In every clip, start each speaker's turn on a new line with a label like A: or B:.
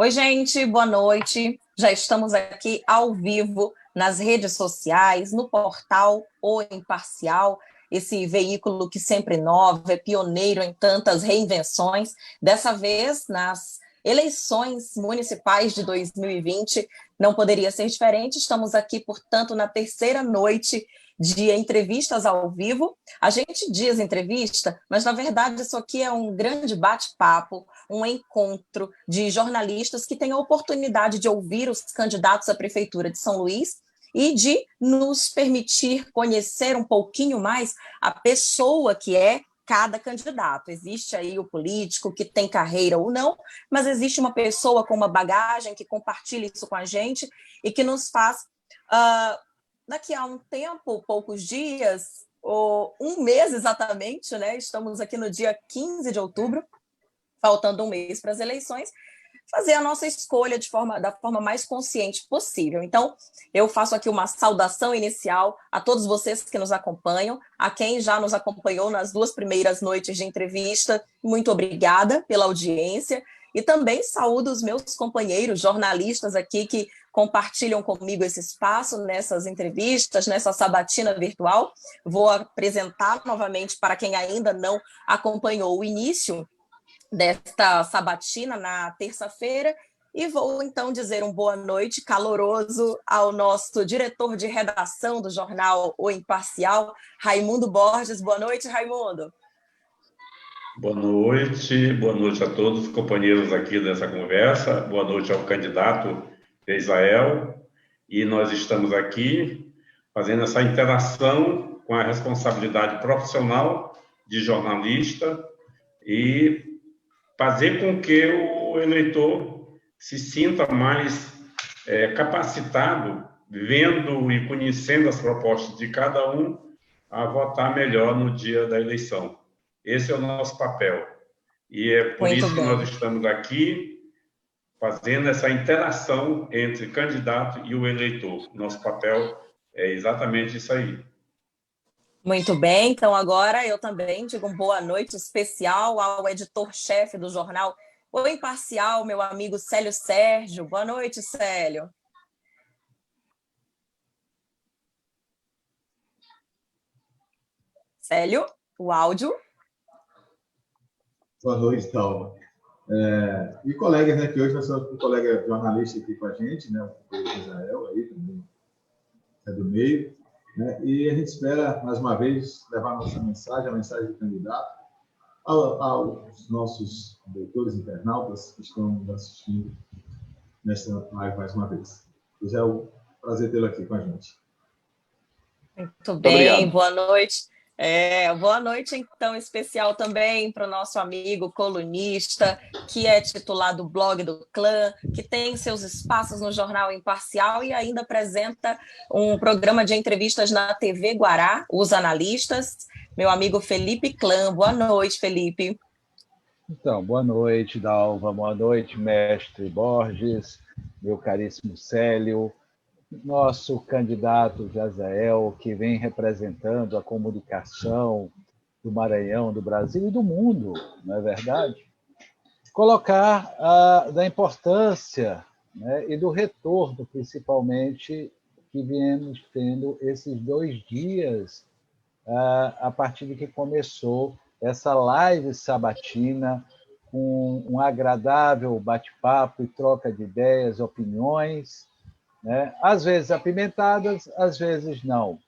A: Oi, gente, boa noite. Já estamos aqui ao vivo nas redes sociais, no portal O Imparcial, esse veículo que sempre inova, é pioneiro em tantas reinvenções. Dessa vez, nas eleições municipais de 2020, não poderia ser diferente. Estamos aqui, portanto, na terceira noite de entrevistas ao vivo. A gente diz entrevista, mas na verdade isso aqui é um grande bate-papo, um encontro de jornalistas que têm a oportunidade de ouvir os candidatos à Prefeitura de São Luís e de nos permitir conhecer um pouquinho mais a pessoa que é cada candidato. Existe aí o político que tem carreira ou não, mas existe uma pessoa com uma bagagem que compartilha isso com a gente e que nos faz, daqui a um tempo, poucos dias, ou um mês exatamente, né? Estamos aqui no dia 15 de outubro, faltando um mês para as eleições, fazer a nossa escolha da forma mais consciente possível. Então, eu faço aqui uma saudação inicial a todos vocês que nos acompanham, a quem já nos acompanhou nas 2 primeiras noites de entrevista, muito obrigada pela audiência, e também saúdo os meus companheiros jornalistas aqui que compartilham comigo esse espaço nessas entrevistas, nessa sabatina virtual. Vou apresentar novamente para quem ainda não acompanhou o início desta sabatina na terça-feira e vou então dizer um boa noite caloroso ao nosso diretor de redação do jornal O Imparcial, Raimundo Borges. Boa noite, Raimundo.
B: Boa noite a todos os companheiros aqui dessa conversa, boa noite ao candidato Israel, e nós estamos aqui fazendo essa interação com a responsabilidade profissional de jornalista e fazer com que o eleitor se sinta mais capacitado, vendo e conhecendo as propostas de cada um, a votar melhor no dia da eleição. Esse é o nosso papel. E é por isso que nós estamos aqui, fazendo essa interação entre candidato e o eleitor. Nosso papel é exatamente isso aí.
A: Muito bem, então agora eu também digo uma boa noite especial ao editor-chefe do jornal O Imparcial, meu amigo Célio Sérgio. Boa noite, Célio. Célio, o áudio.
C: Boa noite, Dalma. E colegas, né, que hoje nós somos um colega jornalista aqui com a gente, né, o Israel, aí também é do meio, né, e a gente espera, mais uma vez, levar a nossa mensagem, a mensagem do candidato, aos nossos leitores, internautas que estão nos assistindo nesta live mais uma vez. É um prazer tê-lo aqui com a gente.
A: Muito bem, boa noite. Boa noite, então, especial também para o nosso amigo colunista, que é titular do blog do Clã, que tem seus espaços no Jornal Imparcial e ainda apresenta um programa de entrevistas na TV Guará, Os Analistas, meu amigo Felipe Clã. Boa noite, Felipe.
D: Então, boa noite, Dalva, boa noite, mestre Borges, meu caríssimo Célio, nosso candidato Jazael, que vem representando a comunicação do Maranhão, do Brasil e do mundo, não é verdade? Colocar da importância, né, e do retorno, principalmente, que viemos tendo esses 2 dias, a partir de que começou essa live sabatina, com um agradável bate-papo e troca de ideias, opiniões, né? Às vezes apimentadas, às vezes não.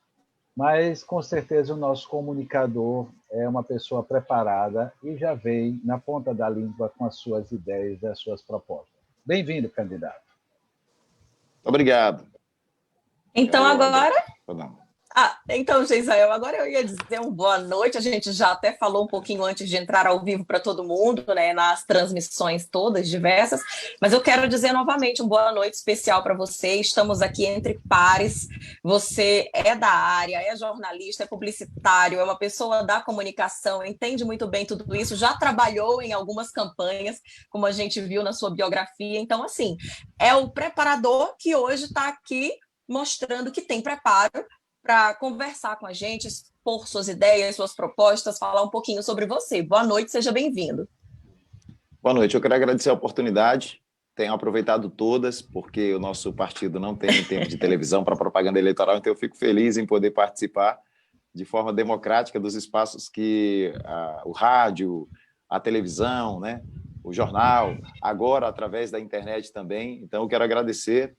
D: Mas, com certeza, o nosso comunicador é uma pessoa preparada e já vem na ponta da língua com as suas ideias e as suas propostas. Bem-vindo, candidato.
E: Obrigado.
A: Então, agora... Então, Geisel, agora eu ia dizer uma boa noite. A gente já até falou um pouquinho antes de entrar ao vivo para todo mundo, né, nas transmissões todas diversas, mas eu quero dizer novamente uma boa noite especial para você. Estamos aqui entre pares. Você é da área, é jornalista, é publicitário, é uma pessoa da comunicação, entende muito bem tudo isso, já trabalhou em algumas campanhas, como a gente viu na sua biografia. Então, assim, é o preparador que hoje está aqui mostrando que tem preparo para conversar com a gente, expor suas ideias, suas propostas, falar um pouquinho sobre você. Boa noite, seja bem-vindo.
E: Boa noite, eu quero agradecer a oportunidade. tenho aproveitado todas, porque o nosso partido não tem tempo de televisão para propaganda eleitoral, então eu fico feliz em poder participar de forma democrática dos espaços que o rádio, a televisão, né, o jornal, agora através da internet também. Então, eu quero agradecer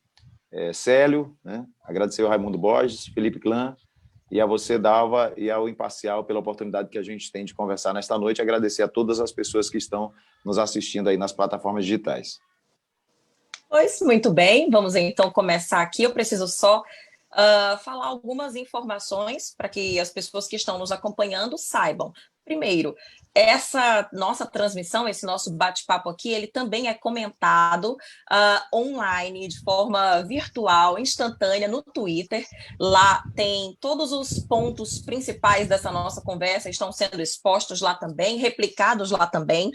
E: Célio, né, agradecer ao Raimundo Borges, Felipe Clã, e a você, Dalva, e ao Imparcial pela oportunidade que a gente tem de conversar nesta noite. Agradecer a todas as pessoas que estão nos assistindo aí nas plataformas digitais.
A: Pois, muito bem, vamos então começar aqui. Eu preciso só falar algumas informações para que as pessoas que estão nos acompanhando saibam. Primeiro, essa nossa transmissão, esse nosso bate-papo aqui, ele também é comentado online, de forma virtual, instantânea, no Twitter. Lá tem todos os pontos principais dessa nossa conversa, estão sendo expostos lá também, replicados lá também.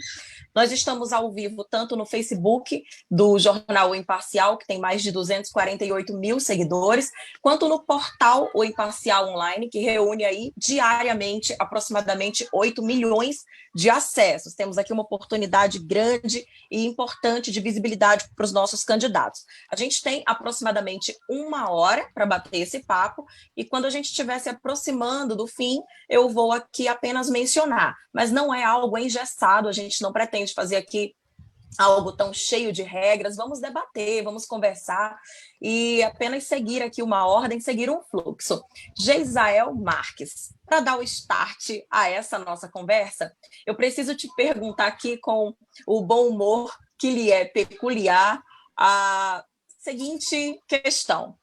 A: Nós estamos ao vivo tanto no Facebook do Jornal O Imparcial, que tem mais de 248 mil seguidores, quanto no portal O Imparcial Online, que reúne aí diariamente aproximadamente 8 milhões de acessos. Temos aqui uma oportunidade grande e importante de visibilidade para os nossos candidatos. A gente tem aproximadamente 1 hora para bater esse papo, e quando a gente estiver se aproximando do fim, eu vou aqui apenas mencionar, mas não é algo engessado, a gente não pretende fazer aqui algo tão cheio de regras. Vamos debater, vamos conversar e apenas seguir aqui uma ordem, seguir um fluxo. Geisael Marques, para dar o start a essa nossa conversa, eu preciso te perguntar aqui com o bom humor que lhe é peculiar a seguinte questão.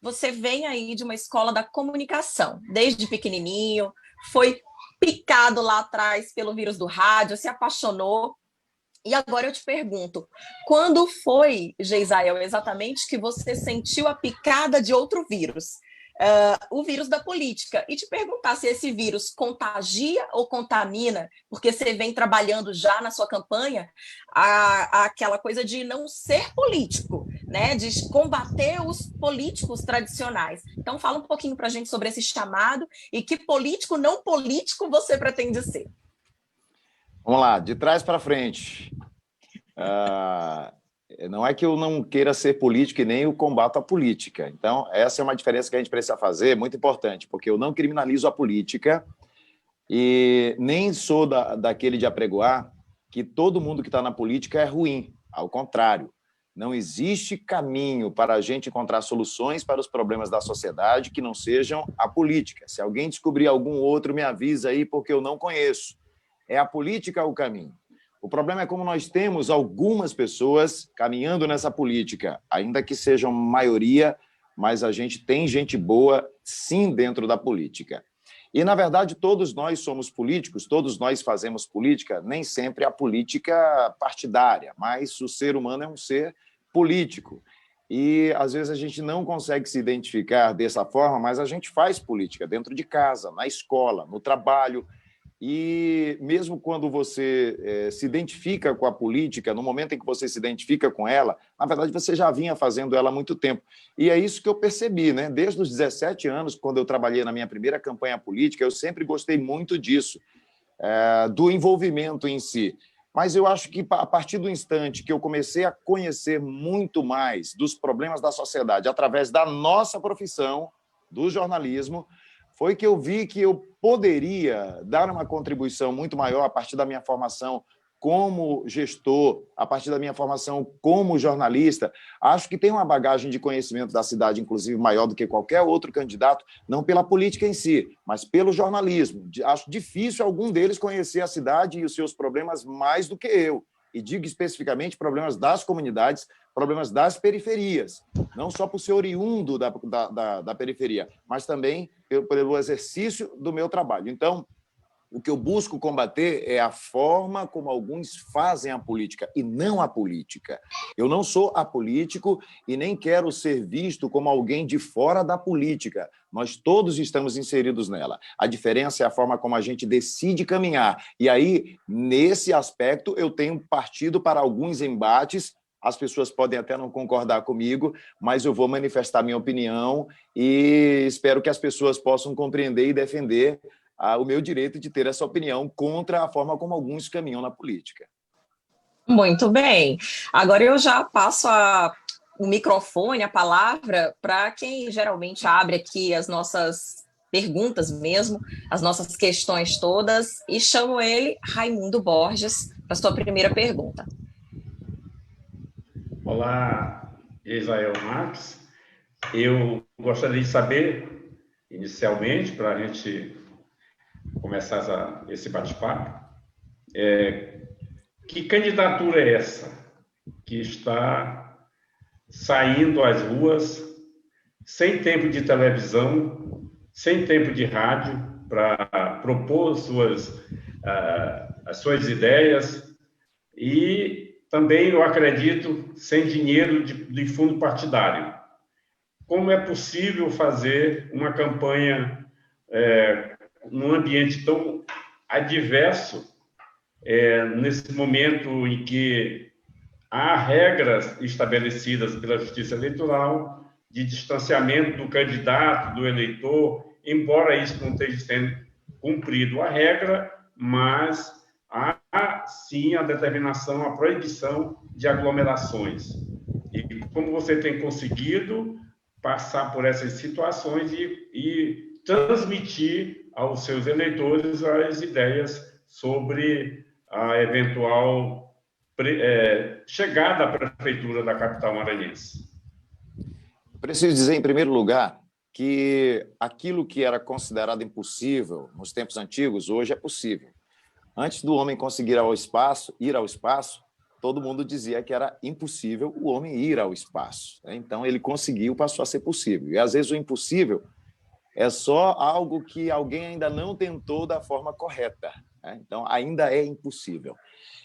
A: Você vem aí de uma escola da comunicação, desde pequenininho, foi picado lá atrás pelo vírus do rádio, se apaixonou. E agora eu te pergunto, quando foi, Geisael, exatamente que você sentiu a picada de outro vírus? O vírus da política. E te perguntar se esse vírus contagia ou contamina, porque você vem trabalhando já na sua campanha aquela coisa de não ser político, né? De combater os políticos tradicionais. Então, fala um pouquinho para a gente sobre esse chamado e que político não político você pretende ser.
E: Vamos lá, de trás para frente. Não é que eu não queira ser político e nem eu combato a política. Então, essa é uma diferença que a gente precisa fazer, muito importante, porque eu não criminalizo a política e nem sou daquele de apregoar que todo mundo que está na política é ruim. Ao contrário, não existe caminho para a gente encontrar soluções para os problemas da sociedade que não sejam a política. Se alguém descobrir algum outro, me avisa aí, porque eu não conheço. É a política o caminho. O problema é como nós temos algumas pessoas caminhando nessa política, ainda que sejam maioria, mas a gente tem gente boa, sim, dentro da política. E, na verdade, todos nós somos políticos, todos nós fazemos política, nem sempre a política partidária, mas o ser humano é um ser político. E, às vezes, a gente não consegue se identificar dessa forma, mas a gente faz política dentro de casa, na escola, no trabalho. E mesmo quando você se identifica com a política, no momento em que você se identifica com ela, na verdade, você já vinha fazendo ela há muito tempo. E é isso que eu percebi, né? Desde os 17 anos, quando eu trabalhei na minha primeira campanha política, eu sempre gostei muito disso, do envolvimento em si. Mas eu acho que, a partir do instante que eu comecei a conhecer muito mais dos problemas da sociedade através da nossa profissão, do jornalismo, foi que eu vi que eu poderia dar uma contribuição muito maior a partir da minha formação como gestor, a partir da minha formação como jornalista. Acho que tem uma bagagem de conhecimento da cidade, inclusive, maior do que qualquer outro candidato, não pela política em si, mas pelo jornalismo. Acho difícil algum deles conhecer a cidade e os seus problemas mais do que eu. E digo especificamente problemas das comunidades, problemas das periferias, não só por ser oriundo da periferia, mas também pelo exercício do meu trabalho. Então, o que eu busco combater é a forma como alguns fazem a política e não a política. Eu não sou apolítico e nem quero ser visto como alguém de fora da política. Nós todos estamos inseridos nela. A diferença é a forma como a gente decide caminhar. E aí, nesse aspecto, eu tenho partido para alguns embates. As pessoas podem até não concordar comigo, mas eu vou manifestar minha opinião e espero que as pessoas possam compreender e defender o meu direito de ter essa opinião contra a forma como alguns caminham na política.
A: Muito bem. Agora eu já passo o microfone, a palavra, para quem geralmente abre aqui as nossas perguntas mesmo, as nossas questões todas, e chamo ele, Raimundo Borges, para a sua primeira pergunta.
B: Olá, Israel Marques. Eu gostaria de saber, inicialmente, para a gente começar esse bate-papo, que candidatura é essa que está saindo às ruas, sem tempo de televisão, sem tempo de rádio, para propor as suas ideias e também, eu acredito, sem dinheiro de fundo partidário? Como é possível fazer uma campanha num ambiente tão adverso, nesse momento em que há regras estabelecidas pela Justiça Eleitoral de distanciamento do candidato, do eleitor, embora isso não esteja sendo cumprido a regra, mas há sim a determinação, a proibição de aglomerações. E como você tem conseguido passar por essas situações e transmitir aos seus eleitores as ideias sobre a eventual chegada à prefeitura da capital maranhense?
E: Preciso dizer, em primeiro lugar, que aquilo que era considerado impossível nos tempos antigos, hoje é possível. Antes do homem conseguir ir ao espaço, todo mundo dizia que era impossível o homem ir ao espaço. Então, ele conseguiu, passou a ser possível. E, às vezes, o impossível é só algo que alguém ainda não tentou da forma correta. Então, ainda é impossível.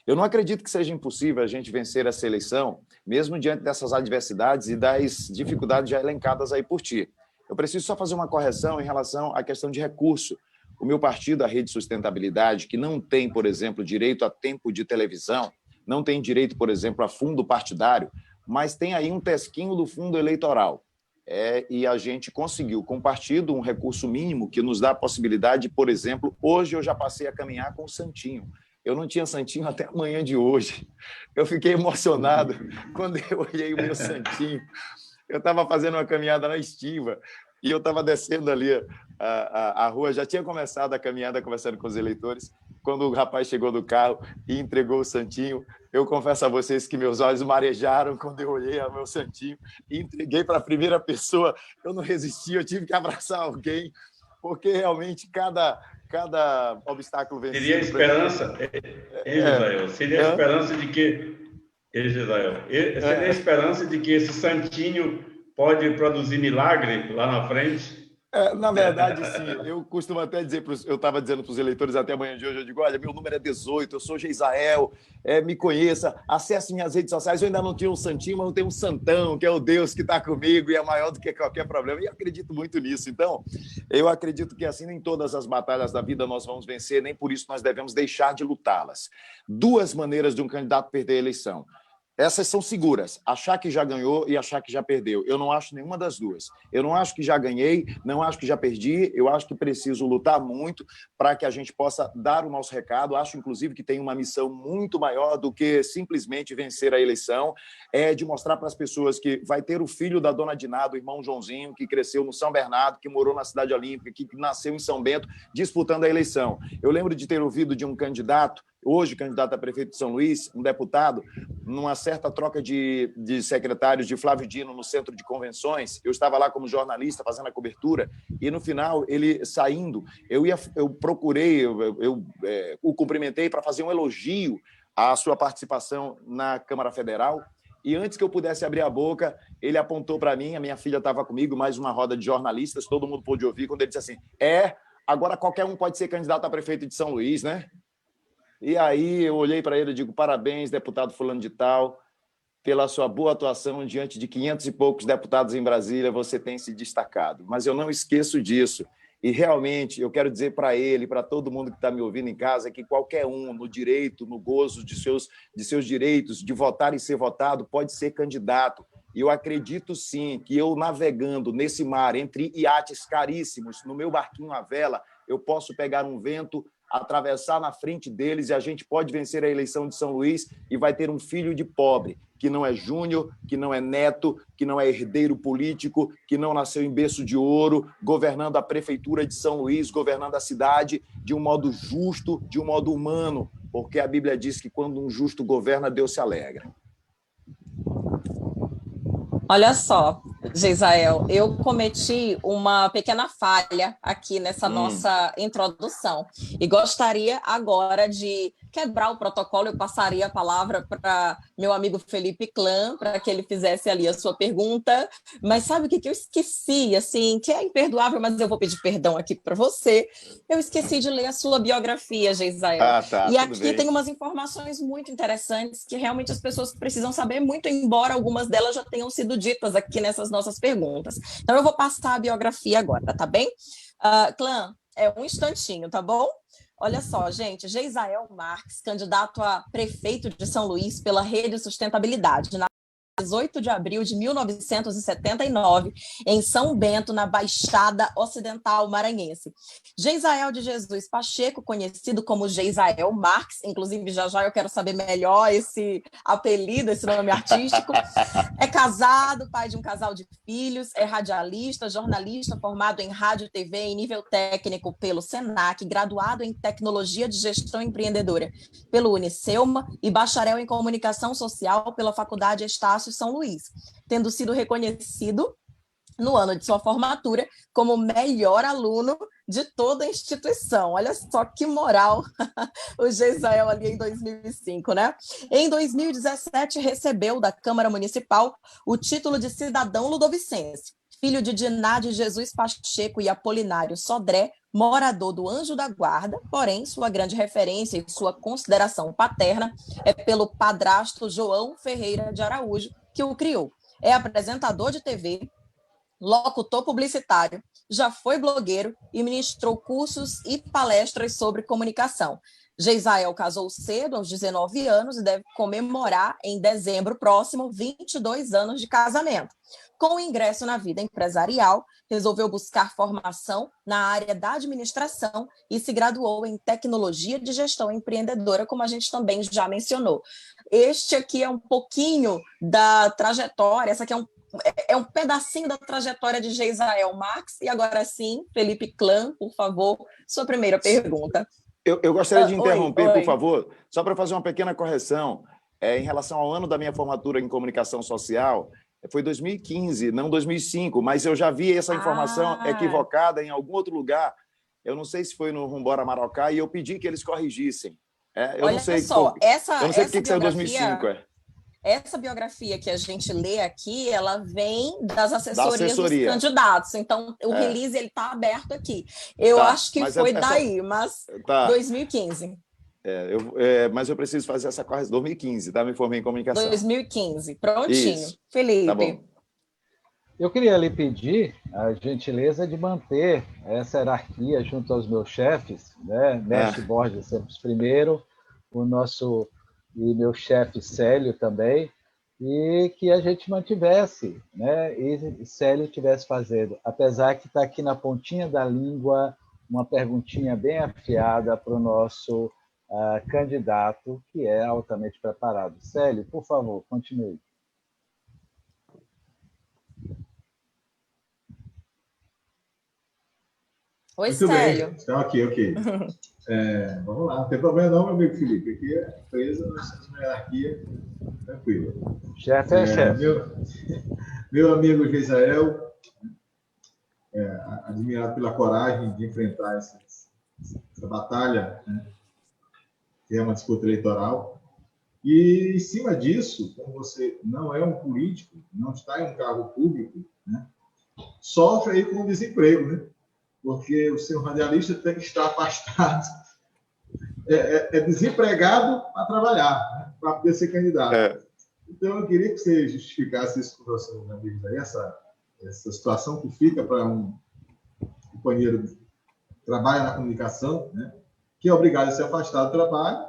E: Eu não acredito que seja impossível a gente vencer essa eleição, mesmo diante dessas adversidades e das dificuldades já elencadas aí por ti. Eu preciso só fazer uma correção em relação à questão de recurso. O meu partido, a Rede Sustentabilidade, que não tem, por exemplo, direito a tempo de televisão, não tem direito, por exemplo, a fundo partidário, mas tem aí um tesquinho do fundo eleitoral. E a gente conseguiu, com o partido, um recurso mínimo que nos dá a possibilidade, por exemplo, hoje eu já passei a caminhar com o Santinho. Eu não tinha Santinho até a manhã de hoje. Eu fiquei emocionado quando eu olhei o meu Santinho. Eu estava fazendo uma caminhada na Estiva e eu estava descendo ali a rua, já tinha começado a caminhada conversando com os eleitores, quando o rapaz chegou do carro e entregou o Santinho. Eu confesso a vocês que meus olhos marejaram quando eu olhei o meu Santinho e entreguei para a primeira pessoa. Eu não resisti, eu tive que abraçar alguém, porque realmente cada obstáculo vencido...
B: Seria a esperança, Israel, seria a esperança de que... seria a esperança de que esse Santinho pode produzir milagre lá na frente?
E: Na verdade, sim. Eu costumo até dizer, eu estava dizendo para os eleitores até amanhã de hoje, eu digo, olha, meu número é 18, eu sou Geisael, me conheça, acesse minhas redes sociais, eu ainda não tinha um Santinho, mas eu tenho um Santão, que é o Deus que está comigo e é maior do que qualquer problema, e eu acredito muito nisso. Então, eu acredito que assim, nem todas as batalhas da vida nós vamos vencer, nem por isso nós devemos deixar de lutá-las. Duas maneiras de um candidato perder a eleição. Essas são seguras, achar que já ganhou e achar que já perdeu. Eu não acho nenhuma das duas. Eu não acho que já ganhei, não acho que já perdi, eu acho que preciso lutar muito para que a gente possa dar o nosso recado. Acho, inclusive, que tem uma missão muito maior do que simplesmente vencer a eleição, de mostrar para as pessoas que vai ter o filho da dona Diná, do irmão Joãozinho, que cresceu no São Bernardo, que morou na Cidade Olímpica, que nasceu em São Bento, disputando a eleição. Eu lembro de ter ouvido de um candidato, hoje candidato a prefeito de São Luís, um deputado, numa certa troca de secretários de Flávio Dino no centro de convenções. Eu estava lá como jornalista fazendo a cobertura e no final, ele saindo, eu o cumprimentei para fazer um elogio à sua participação na Câmara Federal. E antes que eu pudesse abrir a boca, ele apontou para mim, a minha filha estava comigo, mais uma roda de jornalistas, todo mundo pôde ouvir, quando ele disse assim, agora qualquer um pode ser candidato a prefeito de São Luís, né? E aí eu olhei para ele e digo, parabéns, deputado fulano de tal, pela sua boa atuação diante de 500 e poucos deputados em Brasília, você tem se destacado. Mas eu não esqueço disso. E realmente eu quero dizer para ele, para todo mundo que está me ouvindo em casa, que qualquer um, no direito, no gozo de seus direitos, de votar e ser votado, pode ser candidato. E eu acredito sim que eu navegando nesse mar entre iates caríssimos, no meu barquinho à vela, eu posso pegar um vento atravessar na frente deles e a gente pode vencer a eleição de São Luís e vai ter um filho de pobre, que não é júnior, que não é neto, que não é herdeiro político, que não nasceu em berço de ouro, governando a prefeitura de São Luís, governando a cidade de um modo justo, de um modo humano, porque a Bíblia diz que quando um justo governa, Deus se alegra.
A: Olha só, Geisael, eu cometi uma pequena falha aqui nessa nossa introdução e gostaria agora de quebrar o protocolo. Eu passaria a palavra para meu amigo Felipe Clã, para que ele fizesse ali a sua pergunta, mas sabe o que eu esqueci, assim, que é imperdoável, mas eu vou pedir perdão aqui para você. Eu esqueci de ler a sua biografia, Geisael.
E: Tá,
A: e aqui tem umas informações muito interessantes que realmente as pessoas precisam saber muito, embora algumas delas já tenham sido ditas aqui nessas nossas perguntas. Então, eu vou passar a biografia agora, tá bem? Clã, um instantinho, tá bom? Olha só, gente, Geisael Marques, candidato a prefeito de São Luís pela Rede Sustentabilidade, na 18 de abril de 1979, em São Bento, na Baixada Ocidental Maranhense. Geisael de Jesus Pacheco, conhecido como Geisael Marques, inclusive já eu quero saber melhor esse apelido, esse nome artístico, é casado, pai de um casal de filhos, é radialista, jornalista, formado em rádio e TV em nível técnico pelo SENAC, graduado em Tecnologia de Gestão Empreendedora pelo Unicelma e bacharel em Comunicação Social pela Faculdade Estácio São Luís, tendo sido reconhecido no ano de sua formatura como melhor aluno de toda a instituição. Olha só que moral o Geisael ali em 2005, né? Em 2017, recebeu da Câmara Municipal o título de cidadão ludovicense, filho de Diná de Jesus Pacheco e Apolinário Sodré, morador do Anjo da Guarda, porém, sua grande referência e sua consideração paterna é pelo padrasto João Ferreira de Araújo, que o criou. É apresentador de TV, locutor publicitário, já foi blogueiro e ministrou cursos e palestras sobre comunicação. Geisael casou cedo, aos 19 anos, e deve comemorar em dezembro próximo 22 anos de casamento. Com o ingresso na vida empresarial, resolveu buscar formação na área da administração e se graduou em tecnologia de gestão empreendedora, como a gente também já mencionou. Este aqui é um pouquinho da trajetória, essa aqui é um pedacinho da trajetória de Geisael Marques. E agora sim, Felipe Clã, por favor, sua primeira pergunta.
E: Eu gostaria de interromper,
A: Oi.
E: por favor, só para fazer uma pequena correção. Em relação ao ano da minha formatura em comunicação social, foi 2015, não 2005, mas eu já vi essa informação equivocada em algum outro lugar. Eu não sei se foi no Rumbora Marocá, e eu pedi que eles corrigissem. Eu não sei
A: só,
E: eu não sei por que saiu 2005.
A: Essa biografia que a gente lê aqui, ela vem das assessorias dos candidatos. Então, o release ele está aberto aqui. Eu acho que foi daí, mas 2015.
E: Mas eu preciso fazer essa correção. 2015, tá? Me formei em comunicação.
A: 2015, prontinho.
E: Isso.
A: Felipe.
E: Tá bom.
D: Eu queria lhe pedir a gentileza de manter essa hierarquia junto aos meus chefes, né? Mestre Borges sempre primeiro, e meu chefe Célio também, e que a gente mantivesse, né? E Célio estivesse fazendo, apesar que está aqui na pontinha da língua uma perguntinha bem afiada para o nosso candidato, que é altamente preparado. Célio, por favor, continue.
A: Oi,
C: muito
A: Célio.
C: Bem. Então, ok. Vamos lá, não tem problema não, meu amigo Felipe. Aqui é a empresa, nós temos uma hierarquia tranquila.
D: Chefe é chefe.
C: Meu amigo Geisael, admirado pela coragem de enfrentar essa batalha, né, que é uma disputa eleitoral. E, em cima disso, como você não é um político, não está em um cargo público, né, sofre aí com o desemprego, né? Porque o seu radialista tem que estar afastado, desempregado para trabalhar, né, para poder ser candidato. Então, eu queria que você justificasse isso para os seus amigos aí, essa situação que fica para um companheiro que trabalha na comunicação, né, que é obrigado a se afastar do trabalho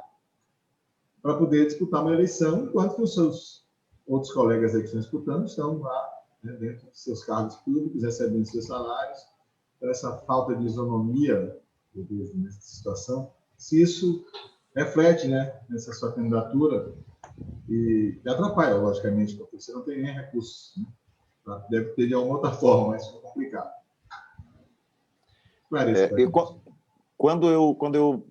C: para poder disputar uma eleição, enquanto que os seus outros colegas aí que estão disputando estão lá, né, dentro de seus cargos públicos, recebendo seus salários. Então, essa falta de isonomia, eu vejo nessa situação, se isso reflete, né, nessa sua candidatura e atrapalha, logicamente, porque você não tem nem recursos, né? Deve ter de alguma outra forma, mas fica complicado.
E: Quando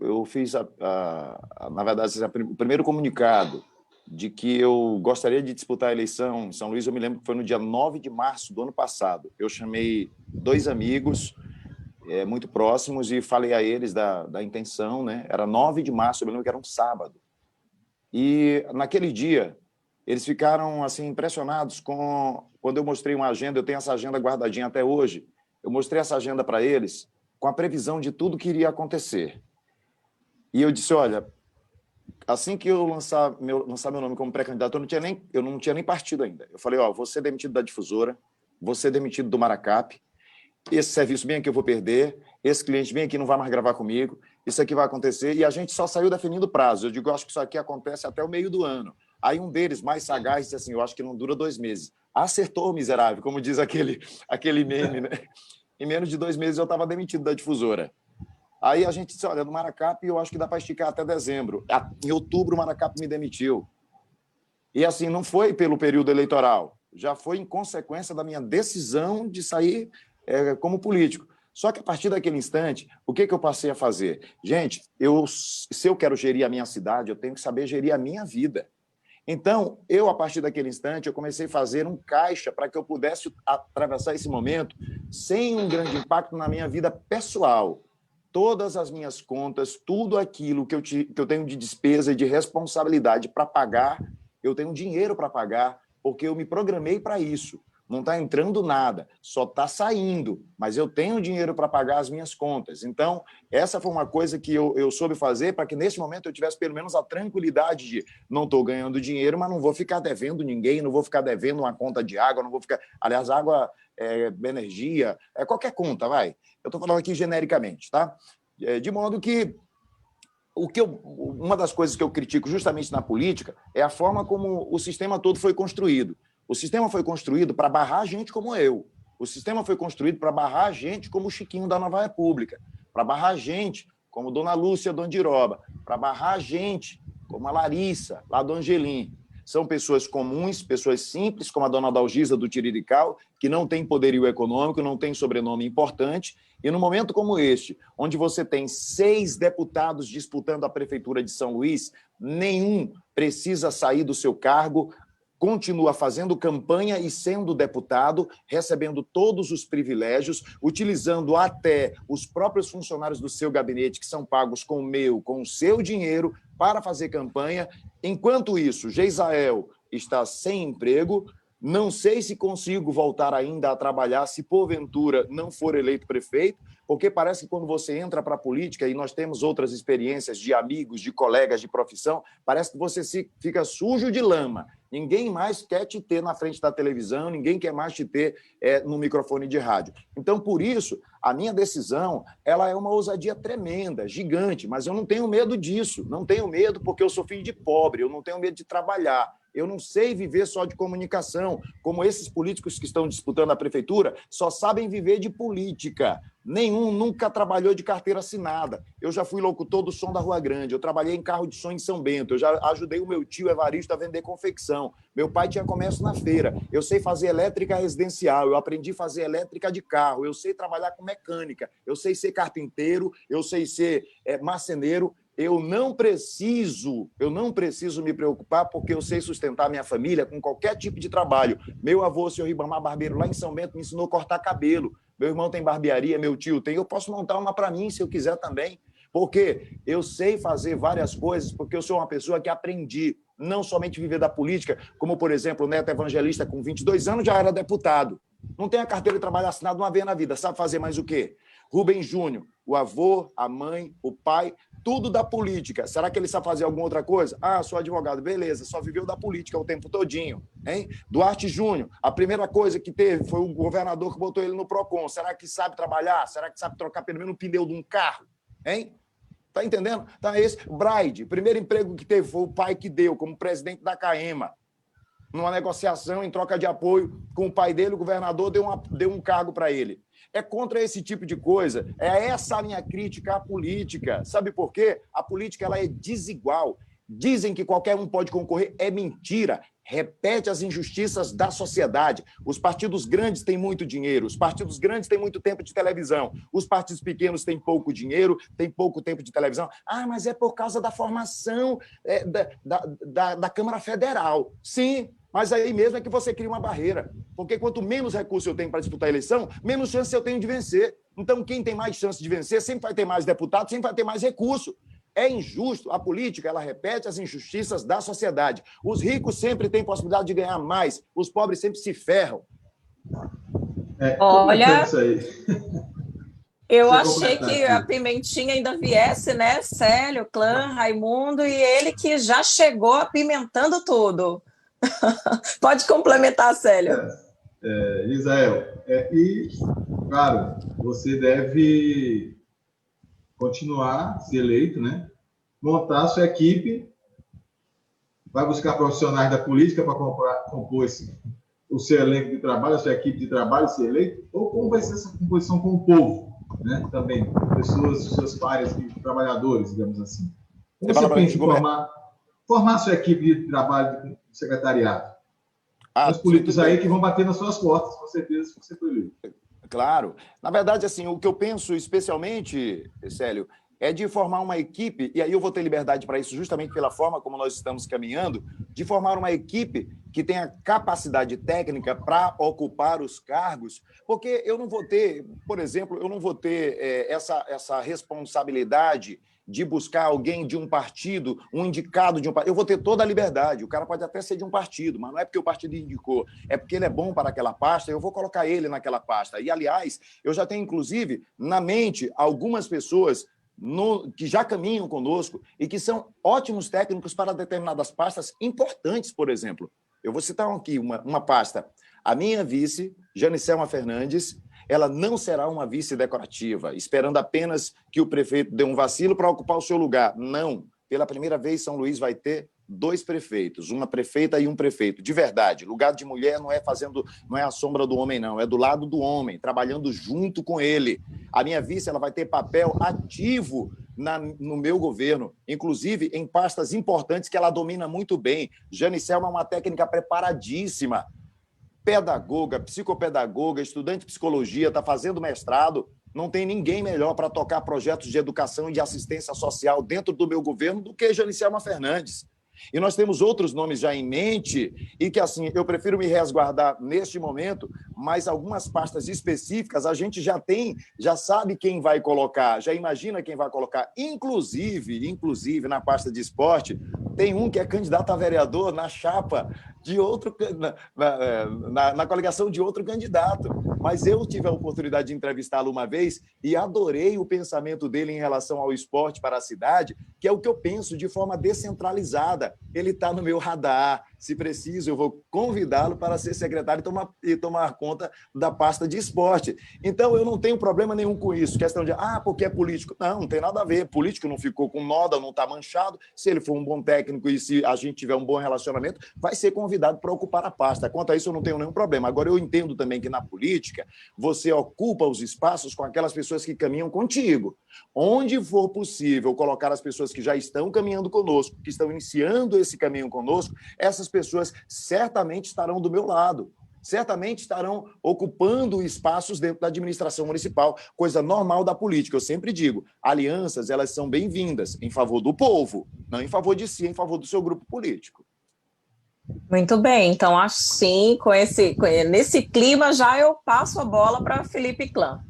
E: eu fiz, na verdade, o primeiro comunicado de que eu gostaria de disputar a eleição em São Luís, eu me lembro que foi no dia 9 de março do ano passado. Eu chamei 2 amigos muito próximos e falei a eles da intenção, né? Era 9 de março, eu me lembro que era um sábado. E, naquele dia, eles ficaram assim impressionados quando eu mostrei uma agenda. Eu tenho essa agenda guardadinha até hoje. Eu mostrei essa agenda para eles com a previsão de tudo que iria acontecer. E eu disse, olha, assim que eu lançar meu nome como pré-candidato, eu não tinha nem partido ainda. Eu falei, vou ser demitido da Difusora, vou ser demitido do Maracap, esse serviço bem aqui eu vou perder, esse cliente bem aqui não vai mais gravar comigo, isso aqui vai acontecer, e a gente só saiu definindo prazo. Eu digo, eu acho que isso aqui acontece até o meio do ano. Aí um deles, mais sagaz, disse assim, eu acho que não dura 2 meses. Acertou, miserável, como diz aquele meme, né? Em menos de 2 meses eu estava demitido da Difusora. Aí a gente disse, olha, no Maracap eu acho que dá para esticar até dezembro. Em outubro o Maracap me demitiu. E assim, não foi pelo período eleitoral, já foi em consequência da minha decisão de sair como político. Só que a partir daquele instante, o que eu passei a fazer? Gente, se eu quero gerir a minha cidade, eu tenho que saber gerir a minha vida. Então, a partir daquele instante, eu comecei a fazer um caixa para que eu pudesse atravessar esse momento sem um grande impacto na minha vida pessoal. Todas as minhas contas, tudo aquilo que eu tenho de despesa e de responsabilidade para pagar, eu tenho dinheiro para pagar, porque eu me programei para isso. Não está entrando nada, só está saindo, mas eu tenho dinheiro para pagar as minhas contas. Então, essa foi uma coisa que eu soube fazer para que, nesse momento, eu tivesse pelo menos a tranquilidade de não estou ganhando dinheiro, mas não vou ficar devendo ninguém, não vou ficar devendo uma conta de água, não vou ficar... Aliás, água, energia, qualquer conta, vai. Eu estou falando aqui genericamente, tá? De modo que uma das coisas que eu critico justamente na política é a forma como o sistema todo foi construído. O sistema foi construído para barrar gente como eu. O sistema foi construído para barrar gente como o Chiquinho da Nova República, para barrar gente como Dona Lúcia do Andiroba, para barrar gente como a Larissa, lá do Angelim. São pessoas comuns, pessoas simples, como a Dona Dalgisa do Tirirical, que não tem poderio econômico, não tem sobrenome importante. E num momento como este, onde você tem 6 deputados disputando a prefeitura de São Luís, nenhum precisa sair do seu cargo, continua fazendo campanha e sendo deputado, recebendo todos os privilégios, utilizando até os próprios funcionários do seu gabinete, que são pagos com o seu dinheiro, para fazer campanha. Enquanto isso, Geisael está sem emprego. Não sei se consigo voltar ainda a trabalhar se, porventura, não for eleito prefeito, porque parece que quando você entra para a política, e nós temos outras experiências de amigos, de colegas de profissão, parece que você fica sujo de lama. Ninguém mais quer te ter na frente da televisão, ninguém quer mais te ter no microfone de rádio. Então, por isso, a minha decisão ela é uma ousadia tremenda, gigante, mas eu não tenho medo disso. Não tenho medo porque eu sou filho de pobre, eu não tenho medo de trabalhar. Eu não sei viver só de comunicação, como esses políticos que estão disputando a prefeitura só sabem viver de política. Nenhum nunca trabalhou de carteira assinada. Eu já fui locutor do Som da Rua Grande, eu trabalhei em carro de som em São Bento, eu já ajudei o meu tio Evaristo a vender confecção. Meu pai tinha comércio na feira. Eu sei fazer elétrica residencial, eu aprendi a fazer elétrica de carro, eu sei trabalhar com mecânica, eu sei ser carpinteiro, eu sei ser marceneiro. Eu não preciso me preocupar porque eu sei sustentar minha família com qualquer tipo de trabalho. Meu avô, o senhor Ribamar Barbeiro, lá em São Bento, me ensinou a cortar cabelo. Meu irmão tem barbearia, meu tio tem. Eu posso montar uma para mim, se eu quiser também. Porque eu sei fazer várias coisas, porque eu sou uma pessoa que aprendi não somente viver da política, como, por exemplo, o Neto Evangelista, com 22 anos, já era deputado. Não tem a carteira de trabalho assinada uma vez na vida. Sabe fazer mais o quê? Rubem Júnior, o avô, a mãe, o pai, tudo da política. Será que ele sabe fazer alguma outra coisa? Ah, sou advogado. Beleza, só viveu da política o tempo todinho. Hein? Duarte Júnior, a primeira coisa que teve foi o governador que botou ele no PROCON. Será que sabe trabalhar? Será que sabe trocar pelo menos um pneu de um carro? Hein? Tá entendendo? Tá esse. Braide, o primeiro emprego que teve foi o pai que deu, como presidente da CAEMA. numa negociação em troca de apoio com o pai dele, o governador deu um cargo para ele. É contra esse tipo de coisa. É essa a minha crítica à política. Sabe por quê? A política ela é desigual. Dizem que qualquer um pode concorrer. É mentira. Repete as injustiças da sociedade. Os partidos grandes têm muito dinheiro, os partidos grandes têm muito tempo de televisão, os partidos pequenos têm pouco dinheiro, têm pouco tempo de televisão. Ah, mas é por causa da formação da Câmara Federal. Sim, mas aí mesmo é que você cria uma barreira. Porque quanto menos recurso eu tenho para disputar a eleição, menos chance eu tenho de vencer. Então, quem tem mais chance de vencer sempre vai ter mais deputados, sempre vai ter mais recurso. É injusto. A política, ela repete as injustiças da sociedade. Os ricos sempre têm possibilidade de ganhar mais, os pobres sempre se ferram.
A: Olha,
C: isso aí.
A: Eu achei que a Pimentinha ainda viesse, né? Célio, Clã, Raimundo, e ele que já chegou apimentando tudo. Pode complementar, Célio.
C: Israel, e, claro, você deve continuar a ser eleito, né? Montar a sua equipe, vai buscar profissionais da política para compor o seu elenco de trabalho, a sua equipe de trabalho, ser eleito, ou como vai ser essa composição com o povo, né? Também, pessoas, seus pares, trabalhadores, digamos assim. Como você pensa em formar a sua equipe de trabalho do secretariado? Os políticos aí que vão bater nas suas portas, com certeza, se você for eleito.
E: Claro. Na verdade, assim, o que eu penso especialmente, Célio, é de formar uma equipe, e aí eu vou ter liberdade para isso justamente pela forma como nós estamos caminhando, de formar uma equipe que tenha capacidade técnica para ocupar os cargos, porque eu não vou ter, por exemplo, essa responsabilidade de buscar alguém de um partido, um indicado de um partido. Eu vou ter toda a liberdade. O cara pode até ser de um partido, mas não é porque o partido indicou, é porque ele é bom para aquela pasta, eu vou colocar ele naquela pasta. E, aliás, eu já tenho, inclusive, na mente algumas pessoas que já caminham conosco e que são ótimos técnicos para determinadas pastas importantes, por exemplo. Eu vou citar aqui uma pasta. A minha vice, Janicelma Fernandes, ela não será uma vice decorativa, esperando apenas que o prefeito dê um vacilo para ocupar o seu lugar. Não. Pela primeira vez, São Luís vai ter 2 prefeitos, uma prefeita e um prefeito. De verdade, lugar de mulher não é a sombra do homem, não. É do lado do homem, trabalhando junto com ele. A minha vice ela vai ter papel ativo no meu governo, inclusive em pastas importantes que ela domina muito bem. Janicelma é uma técnica preparadíssima. Pedagoga, psicopedagoga, estudante de psicologia, está fazendo mestrado, não tem ninguém melhor para tocar projetos de educação e de assistência social dentro do meu governo do que Janicelma Fernandes. E nós temos outros nomes já em mente e que, assim, eu prefiro me resguardar neste momento, mas algumas pastas específicas a gente já sabe quem vai colocar, já imagina quem vai colocar. Inclusive, na pasta de esporte, tem um que é candidato a vereador na chapa de outro, na coligação de outro candidato. Mas eu tive a oportunidade de entrevistá-lo uma vez e adorei o pensamento dele em relação ao esporte para a cidade, que é o que eu penso de forma descentralizada. Ele está no meu radar. Se preciso, eu vou convidá-lo para ser secretário e tomar conta da pasta de esporte. Então, eu não tenho problema nenhum com isso. Questão de, porque é político. Não tem nada a ver. Político não ficou com nódoa, não está manchado. Se ele for um bom técnico e se a gente tiver um bom relacionamento, vai ser convidado para ocupar a pasta. Quanto a isso, eu não tenho nenhum problema. Agora, eu entendo também que na política, você ocupa os espaços com aquelas pessoas que caminham contigo. Onde for possível colocar as pessoas que já estão caminhando conosco, que estão iniciando esse caminho conosco, essas pessoas certamente estarão do meu lado, certamente estarão ocupando espaços dentro da administração municipal, coisa normal da política. Eu sempre digo, alianças, elas são bem-vindas em favor do povo, não em favor de si, em favor do seu grupo político.
A: Muito bem, então assim, nesse clima já eu passo a bola para Felipe Clã.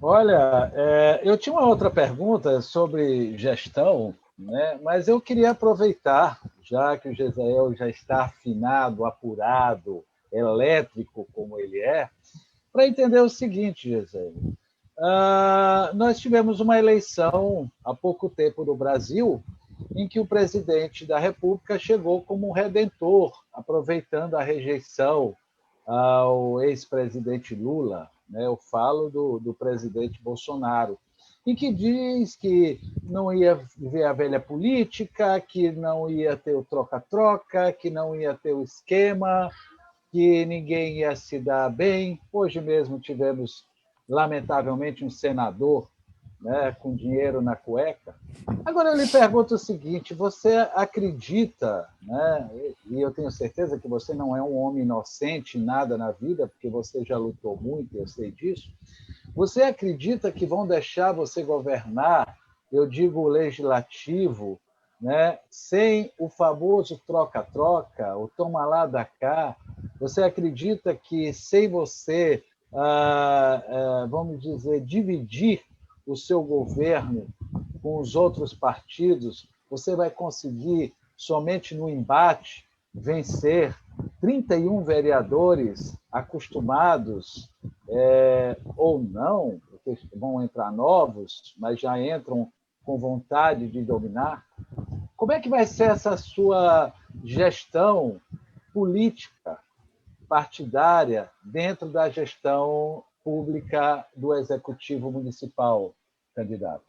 D: Olha, eu tinha uma outra pergunta sobre gestão, né? Mas eu queria aproveitar, já que o Gezael já está afinado, apurado, elétrico como ele é, para entender o seguinte, Gezael. Nós tivemos uma eleição há pouco tempo no Brasil em que o presidente da República chegou como um redentor, aproveitando a rejeição ao ex-presidente Lula, né? Eu falo do presidente Bolsonaro. em que diz que não ia ver a velha política, que não ia ter o troca-troca, que não ia ter o esquema, que ninguém ia se dar bem. Hoje mesmo tivemos, lamentavelmente, um senador, né, com dinheiro na cueca. Agora eu lhe pergunto o seguinte: você acredita, né, e eu tenho certeza que você não é um homem inocente em nada na vida, porque você já lutou muito, eu sei disso. Você acredita que vão deixar você governar, eu digo o legislativo, né, sem o famoso troca-troca, o toma lá da cá? Você acredita que sem você, vamos dizer, dividir o seu governo com os outros partidos, você vai conseguir, somente no embate, vencer 31 vereadores acostumados, ou não, porque vão entrar novos, mas já entram com vontade de dominar? Como é que vai ser essa sua gestão política, partidária, dentro da gestão pública do Executivo Municipal, candidato?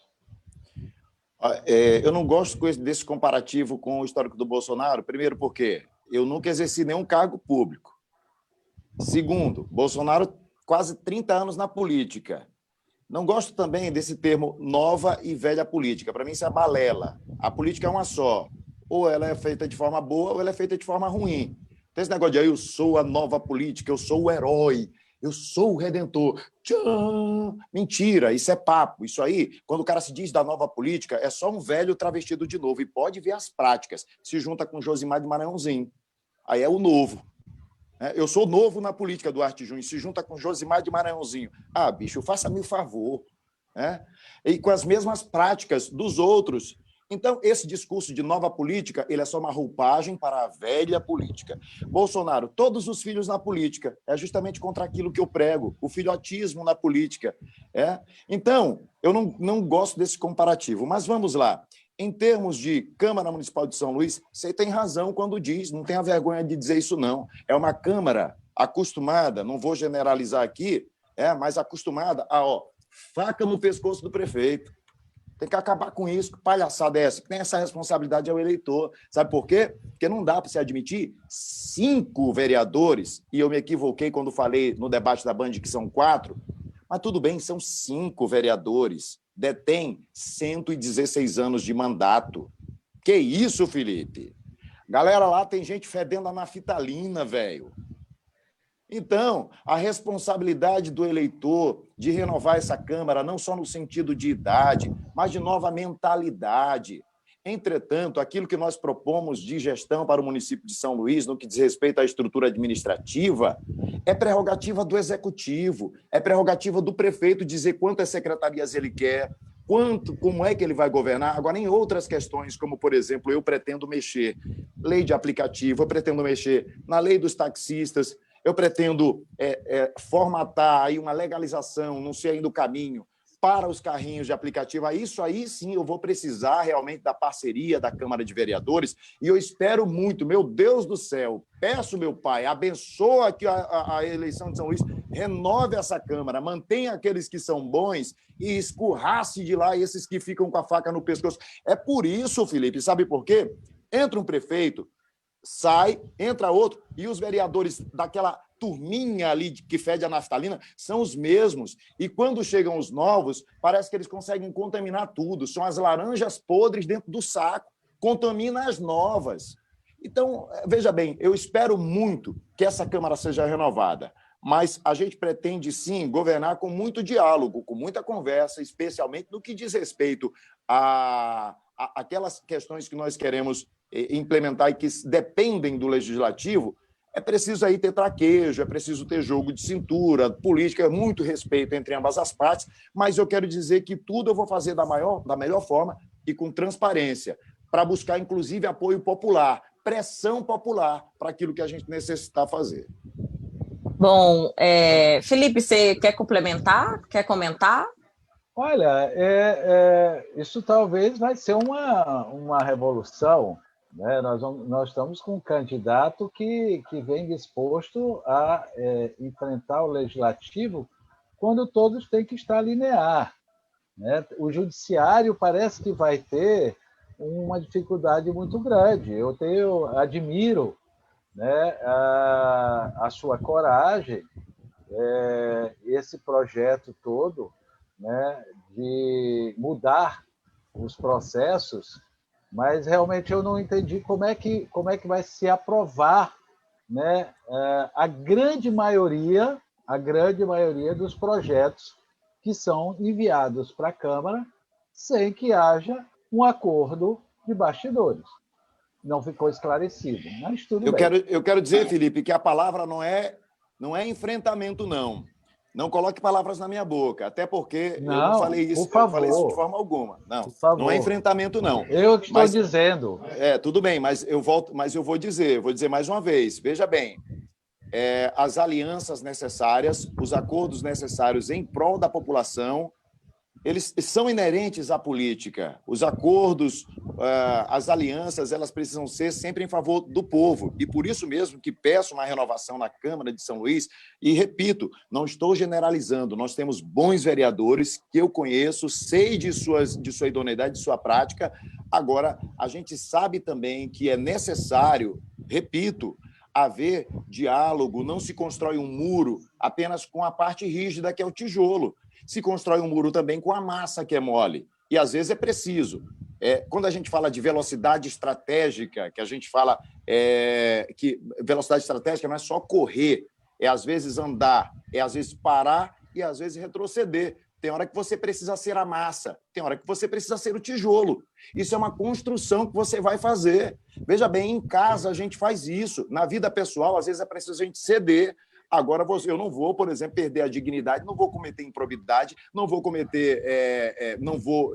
E: Eu não gosto desse comparativo com o histórico do Bolsonaro, primeiro porque eu nunca exerci nenhum cargo público. Segundo, Bolsonaro quase 30 anos na política. Não gosto também desse termo nova e velha política. Para mim isso é balela. A política é uma só. Ou ela é feita de forma boa ou ela é feita de forma ruim. Tem esse negócio de eu sou a nova política, eu sou o herói, eu sou o redentor. Tchan! Mentira, isso é papo. Isso aí, quando o cara se diz da nova política, é só um velho travestido de novo. E pode ver as práticas. Se junta com Josimar de Maranhãozinho. Aí é o novo. Eu sou novo na política, Duarte Júnior. Se junta com Josimar de Maranhãozinho. Ah, bicho, faça-me o favor. E com as mesmas práticas dos outros. Então, esse discurso de nova política, ele é só uma roupagem para a velha política. Bolsonaro, todos os filhos na política, é justamente contra aquilo que eu prego, o filhotismo na política. Então, eu não gosto desse comparativo, mas vamos lá. Em termos de Câmara Municipal de São Luís, você tem razão quando diz, não tenha vergonha de dizer isso, não. É uma Câmara acostumada, não vou generalizar aqui, mas acostumada a faca no pescoço do prefeito. Tem que acabar com isso, que palhaçada é essa? Que tem essa responsabilidade ao eleitor. Sabe por quê? Porque não dá para se admitir 5 vereadores, e eu me equivoquei quando falei no debate da Band que são 4, mas tudo bem, são 5 vereadores. Detém 116 anos de mandato. Que isso, Felipe? Galera, lá tem gente fedendo a naftalina, velho. Então, a responsabilidade do eleitor de renovar essa Câmara, não só no sentido de idade, mas de nova mentalidade. Entretanto, aquilo que nós propomos de gestão para o município de São Luís, no que diz respeito à estrutura administrativa, é prerrogativa do Executivo, é prerrogativa do prefeito dizer quantas secretarias ele quer, como é que ele vai governar. Agora, em outras questões, como, por exemplo, eu pretendo mexer lei de aplicativo, eu pretendo mexer na lei dos taxistas, eu pretendo formatar aí uma legalização, não sei ainda o caminho, para os carrinhos de aplicativo. Isso aí sim eu vou precisar realmente da parceria da Câmara de Vereadores, e eu espero muito, meu Deus do céu, peço, meu Pai, abençoa aqui a eleição de São Luís, renove essa Câmara, mantenha aqueles que são bons e escurrace de lá esses que ficam com a faca no pescoço. É por isso, Felipe, sabe por quê? Entra um prefeito, sai, entra outro, e os vereadores daquela turminha ali que fede a naftalina são os mesmos. E quando chegam os novos, parece que eles conseguem contaminar tudo. São as laranjas podres dentro do saco, contamina as novas. Então, veja bem, eu espero muito que essa Câmara seja renovada, mas a gente pretende, sim, governar com muito diálogo, com muita conversa, especialmente no que diz respeito a aquelas questões que nós queremos implementar e que dependem do legislativo. É preciso aí ter traquejo, é preciso ter jogo de cintura, política, muito respeito entre ambas as partes, mas eu quero dizer que tudo eu vou fazer da melhor forma e com transparência, para buscar, inclusive, apoio popular, pressão popular para aquilo que a gente necessitar fazer.
A: Bom, Felipe, você quer complementar? Quer comentar?
D: Olha, isso talvez vai ser uma revolução, né? Nós estamos com um candidato que vem disposto a enfrentar o legislativo quando todos têm que estar linear. né? O judiciário parece que vai ter uma dificuldade muito grande. Admiro, né, a sua coragem, esse projeto todo, né, de mudar os processos, mas realmente eu não entendi como é que vai se aprovar, né, a grande maioria dos projetos que são enviados para a Câmara sem que haja um acordo de bastidores. Não ficou esclarecido, mas tudo bem.
E: Eu quero dizer, Felipe, que a palavra não é enfrentamento, não. Não coloque palavras na minha boca, até porque eu não falei isso,
D: por favor.
E: Eu falei isso de forma alguma. Não é enfrentamento, não.
D: Eu que estou dizendo.
E: Tudo bem, mas eu vou dizer mais uma vez. Veja bem, as alianças necessárias, os acordos necessários em prol da população, eles são inerentes à política. Os acordos, as alianças, elas precisam ser sempre em favor do povo. E por isso mesmo que peço uma renovação na Câmara de São Luís. E, repito, não estou generalizando. Nós temos bons vereadores que eu conheço, sei de sua idoneidade, de sua prática. Agora, a gente sabe também que é necessário, repito, haver diálogo. Não se constrói um muro apenas com a parte rígida, que é o tijolo. Se constrói um muro também com a massa, que é mole. E, às vezes, é preciso. Quando a gente fala de velocidade estratégica, que a gente fala que velocidade estratégica não é só correr, é, às vezes, andar, é, às vezes, parar e, às vezes, retroceder. Tem hora que você precisa ser a massa, tem hora que você precisa ser o tijolo. Isso é uma construção que você vai fazer. Veja bem, em casa a gente faz isso. Na vida pessoal, às vezes, é preciso a gente ceder. Agora, eu não vou, por exemplo, perder a dignidade, não vou cometer improbidade, não vou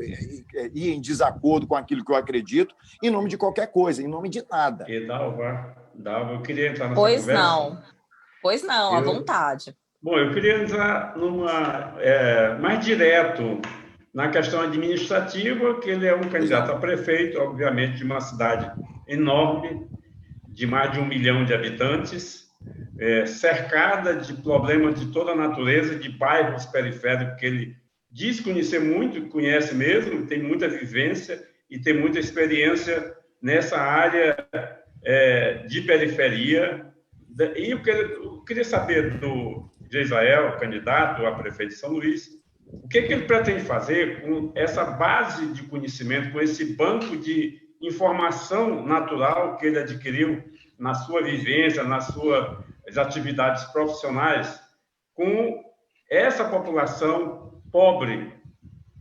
E: ir em desacordo com aquilo que eu acredito, em nome de qualquer coisa, em nome de nada.
B: E Dalva, eu queria entrar nessa conversa.
A: Pois não, à vontade.
B: Bom, eu queria entrar mais direto na questão administrativa, que ele é um candidato a prefeito, obviamente, de uma cidade enorme, de mais de 1 milhão de habitantes, cercada de problemas de toda a natureza, de bairros periféricos que ele diz conhecer muito, conhece mesmo, tem muita vivência e tem muita experiência nessa área de periferia. E eu queria saber de Israel, candidato a prefeito de São Luís, o que ele pretende fazer com essa base de conhecimento, com esse banco de informação natural que ele adquiriu na sua vivência, nas suas atividades profissionais, com essa população pobre,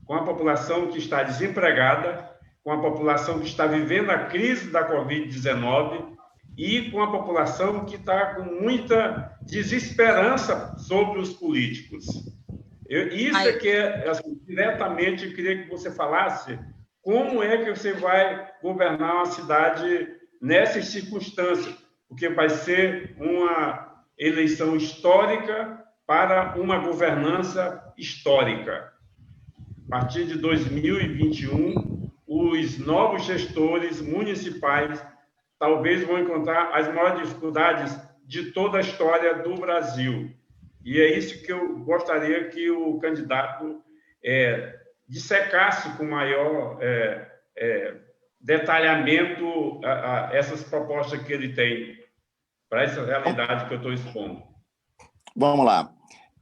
B: com a população que está desempregada, com a população que está vivendo a crise da Covid-19 e com a população que está com muita desesperança sobre os políticos. Diretamente, eu queria que você falasse como é que você vai governar uma cidade nessas circunstâncias, porque vai ser uma eleição histórica para uma governança histórica. A partir de 2021, os novos gestores municipais talvez vão encontrar as maiores dificuldades de toda a história do Brasil. E é isso que eu gostaria que o candidato dissecasse com maior detalhamento essas propostas que ele tem para essa realidade que eu estou expondo.
E: Vamos lá.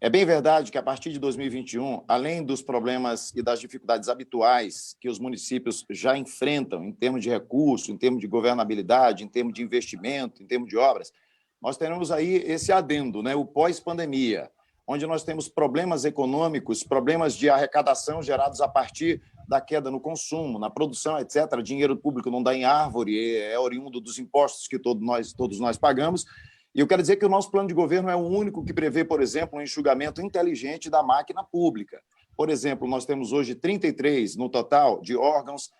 E: É bem verdade que, a partir de 2021, além dos problemas e das dificuldades habituais que os municípios já enfrentam em termos de recursos, em termos de governabilidade, em termos de investimento, em termos de obras, nós teremos aí esse adendo, né, o pós-pandemia, onde nós temos problemas econômicos, problemas de arrecadação gerados a partir da queda no consumo, na produção, etc. Dinheiro público não dá em árvore, é oriundo dos impostos que todos nós pagamos. E eu quero dizer que o nosso plano de governo é o único que prevê, por exemplo, um enxugamento inteligente da máquina pública. Por exemplo, nós temos hoje 33 no total de órgãos,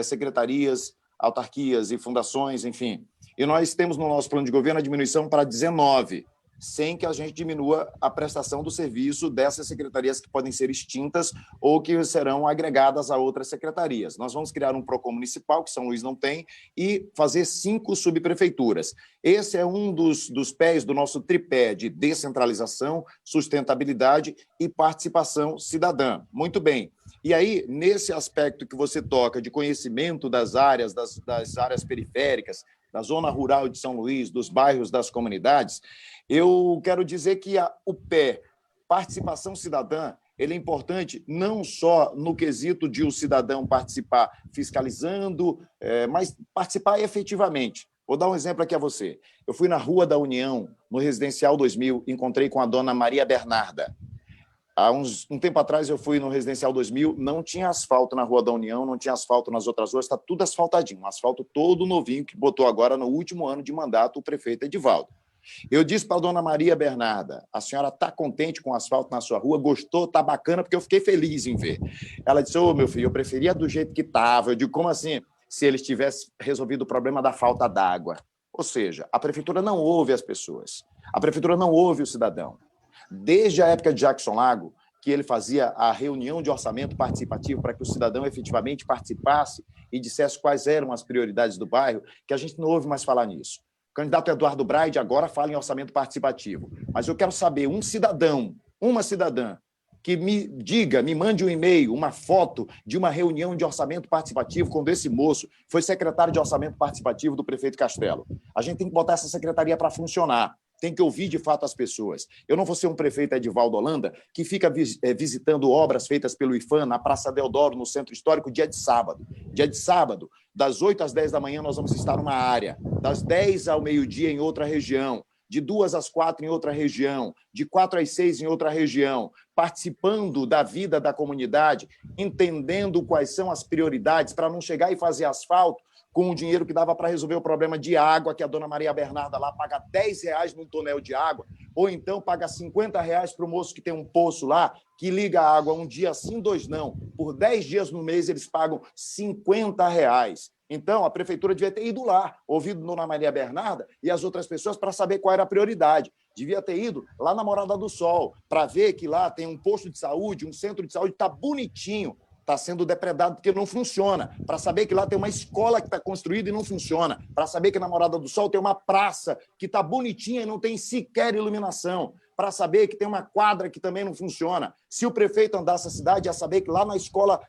E: secretarias, autarquias e fundações, enfim. E nós temos no nosso plano de governo a diminuição para 19. sem que a gente diminua a prestação do serviço dessas secretarias que podem ser extintas ou que serão agregadas a outras secretarias. Nós vamos criar um PROCON municipal, que São Luís não tem, e fazer 5 subprefeituras. Esse é um dos pés do nosso tripé de descentralização, sustentabilidade e participação cidadã. Muito bem. E aí, nesse aspecto que você toca de conhecimento das áreas, das áreas periféricas, da zona rural de São Luís, dos bairros, das comunidades, eu quero dizer que o pé, participação cidadã, ele é importante não só no quesito de o cidadão participar fiscalizando, mas participar efetivamente. Vou dar um exemplo aqui a você. Eu fui na Rua da União, no Residencial 2000, encontrei com a dona Maria Bernarda. Há um tempo atrás eu fui no Residencial 2000, não tinha asfalto na Rua da União, não tinha asfalto nas outras ruas, está tudo asfaltadinho, um asfalto todo novinho que botou agora no último ano de mandato o prefeito Edivaldo. Eu disse para a dona Maria Bernarda, a senhora está contente com o asfalto na sua rua? Gostou? Está bacana, porque eu fiquei feliz em ver. Ela disse, meu filho, eu preferia do jeito que estava. Eu digo, como assim? Se eles tivessem resolvido o problema da falta d'água. Ou seja, a prefeitura não ouve as pessoas, a prefeitura não ouve o cidadão. Desde a época de Jackson Lago, que ele fazia a reunião de orçamento participativo para que o cidadão efetivamente participasse e dissesse quais eram as prioridades do bairro, que a gente não ouve mais falar nisso. O candidato Eduardo Braide agora fala em orçamento participativo, mas eu quero saber um cidadão, uma cidadã, que me mande um e-mail, uma foto de uma reunião de orçamento participativo quando esse moço foi secretário de orçamento participativo do prefeito Castelo. A gente tem que botar essa secretaria para funcionar. Tem que ouvir, de fato, as pessoas. Eu não vou ser um prefeito Edivaldo Holanda que fica visitando obras feitas pelo IFAM na Praça Deodoro, no Centro Histórico, dia de sábado. Dia de sábado, das 8 às 10 da manhã, nós vamos estar numa área. Das 10 ao meio-dia, em outra região. De 2 às 4 em outra região. De 4 às 6 em outra região. Participando da vida da comunidade, entendendo quais são as prioridades para não chegar e fazer asfalto com o dinheiro que dava para resolver o problema de água, que a dona Maria Bernarda lá paga R$10 num tonel de água, ou então paga R$50 para o moço que tem um poço lá, que liga a água um dia sim, 2 não. Por 10 dias no mês, eles pagam R$50. Então, a prefeitura devia ter ido lá, ouvido dona Maria Bernarda e as outras pessoas para saber qual era a prioridade. Devia ter ido lá na Morada do Sol, para ver que lá tem um posto de saúde, um centro de saúde, está bonitinho, está sendo depredado porque não funciona, para saber que lá tem uma escola que está construída e não funciona, para saber que na Morada do Sol tem uma praça que está bonitinha e não tem sequer iluminação, para saber que tem uma quadra que também não funciona. Se o prefeito andasse a cidade, ia saber que lá na escola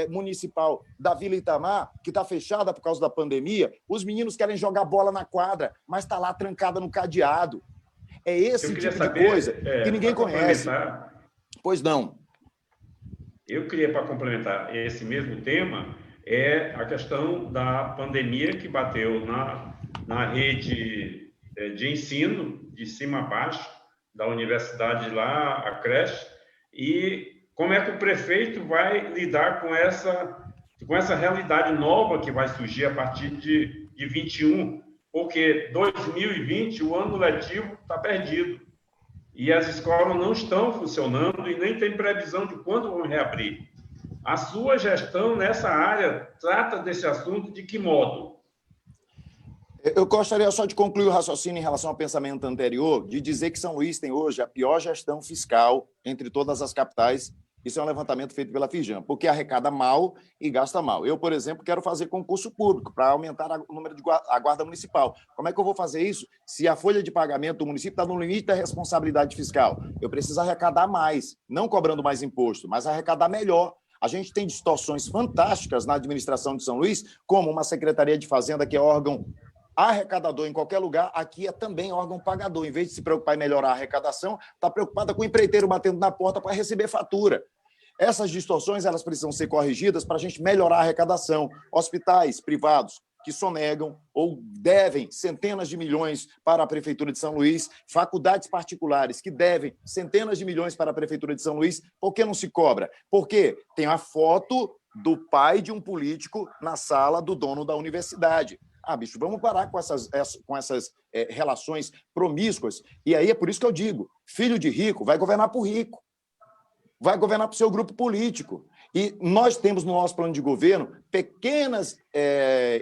E: municipal da Vila Itamar, que está fechada por causa da pandemia, os meninos querem jogar bola na quadra, mas está lá trancada no cadeado. É esse tipo de coisa que ninguém conhece. Pois não.
B: Eu queria, para complementar esse mesmo tema, é a questão da pandemia que bateu na rede de ensino, de cima a baixo, da universidade lá, a creche, e como é que o prefeito vai lidar com essa realidade nova que vai surgir a partir de 21, porque 2020, o ano letivo está perdido. E as escolas não estão funcionando e nem tem previsão de quando vão reabrir. A sua gestão nessa área trata desse assunto de que modo?
E: Eu gostaria só de concluir o raciocínio em relação ao pensamento anterior, de dizer que São Luís tem hoje a pior gestão fiscal entre todas as capitais. Isso é um levantamento feito pela Firjan, porque arrecada mal e gasta mal. Eu, por exemplo, quero fazer concurso público para aumentar o número de a guarda municipal. Como é que eu vou fazer isso se a folha de pagamento do município está no limite da responsabilidade fiscal? Eu preciso arrecadar mais, não cobrando mais imposto, mas arrecadar melhor. A gente tem distorções fantásticas na administração de São Luís, como uma Secretaria de Fazenda, que é órgão arrecadador em qualquer lugar, aqui é também órgão pagador. Em vez de se preocupar em melhorar a arrecadação, está preocupada com o empreiteiro batendo na porta para receber fatura. Essas distorções elas precisam ser corrigidas para a gente melhorar a arrecadação. Hospitais privados que sonegam ou devem centenas de milhões para a Prefeitura de São Luís, faculdades particulares que devem centenas de milhões para a Prefeitura de São Luís, por que não se cobra? Porque tem a foto do pai de um político na sala do dono da universidade. Bicho, vamos parar com essas relações promíscuas. E aí é por isso que eu digo, filho de rico vai governar por rico. Vai governar para o seu grupo político. E nós temos no nosso plano de governo pequenas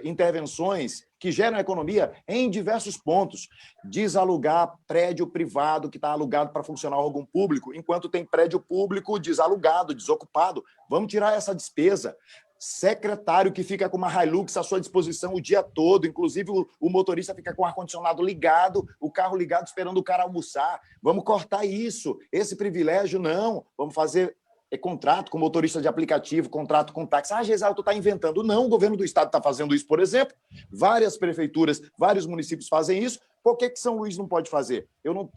E: intervenções que geram economia em diversos pontos. Desalugar prédio privado que está alugado para funcionar órgão público, enquanto tem prédio público desalugado, desocupado. Vamos tirar essa despesa. Secretário que fica com uma Hilux à sua disposição o dia todo, inclusive o motorista fica com o ar-condicionado ligado, o carro ligado esperando o cara almoçar. Vamos cortar isso, esse privilégio não. Vamos fazer contrato com motorista de aplicativo, contrato com táxi. Geisel, tu está inventando. Não, o governo do estado está fazendo isso, por exemplo. Várias prefeituras, vários municípios fazem isso. Por que São Luís não pode fazer?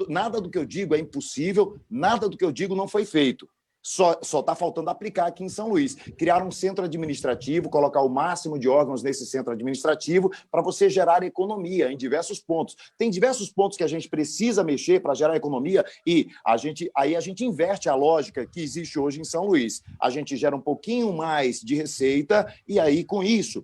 E: Nada do que eu digo é impossível, nada do que eu digo não foi feito. Só está faltando aplicar aqui em São Luís. Criar um centro administrativo, colocar o máximo de órgãos nesse centro administrativo para você gerar economia em diversos pontos. Tem diversos pontos que a gente precisa mexer para gerar economia e aí a gente inverte a lógica que existe hoje em São Luís. A gente gera um pouquinho mais de receita e aí, com isso,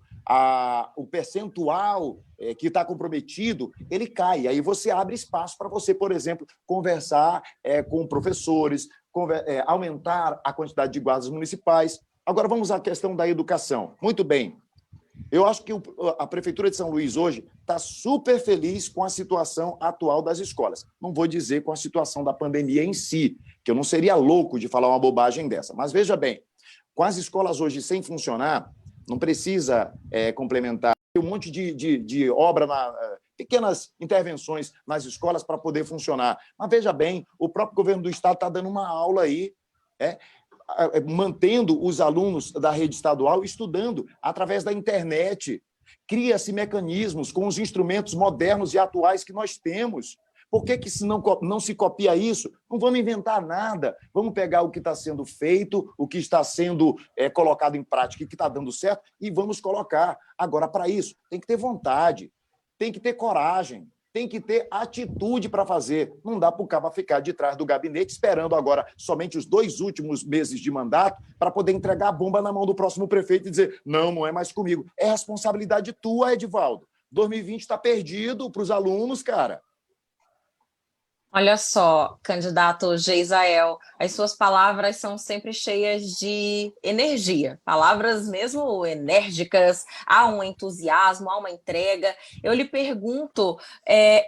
E: o percentual que está comprometido, ele cai. Aí você abre espaço para você, por exemplo, conversar com professores, aumentar a quantidade de guardas municipais. Agora vamos à questão da educação. Muito bem. Eu acho que a Prefeitura de São Luís hoje está super feliz com a situação atual das escolas. Não vou dizer com a situação da pandemia em si, que eu não seria louco de falar uma bobagem dessa. Mas veja bem, com as escolas hoje sem funcionar, não precisa complementar um monte de obra, pequenas intervenções nas escolas para poder funcionar. Mas veja bem, o próprio governo do estado está dando uma aula aí, mantendo os alunos da rede estadual estudando através da internet. Cria-se mecanismos com os instrumentos modernos e atuais que nós temos. Por que se não se copia isso? Não vamos inventar nada. Vamos pegar o que está sendo feito, o que está sendo colocado em prática e que está dando certo, e vamos colocar. Agora, para isso, tem que ter vontade, tem que ter coragem, tem que ter atitude para fazer. Não dá para o cara ficar de trás do gabinete esperando agora somente os 2 últimos meses de mandato para poder entregar a bomba na mão do próximo prefeito e dizer não é mais comigo. É responsabilidade tua, Edivaldo. 2020 está perdido para os alunos, cara.
A: Olha só, candidato Geisel, as suas palavras são sempre cheias de energia, palavras mesmo enérgicas, há um entusiasmo, há uma entrega. Eu lhe pergunto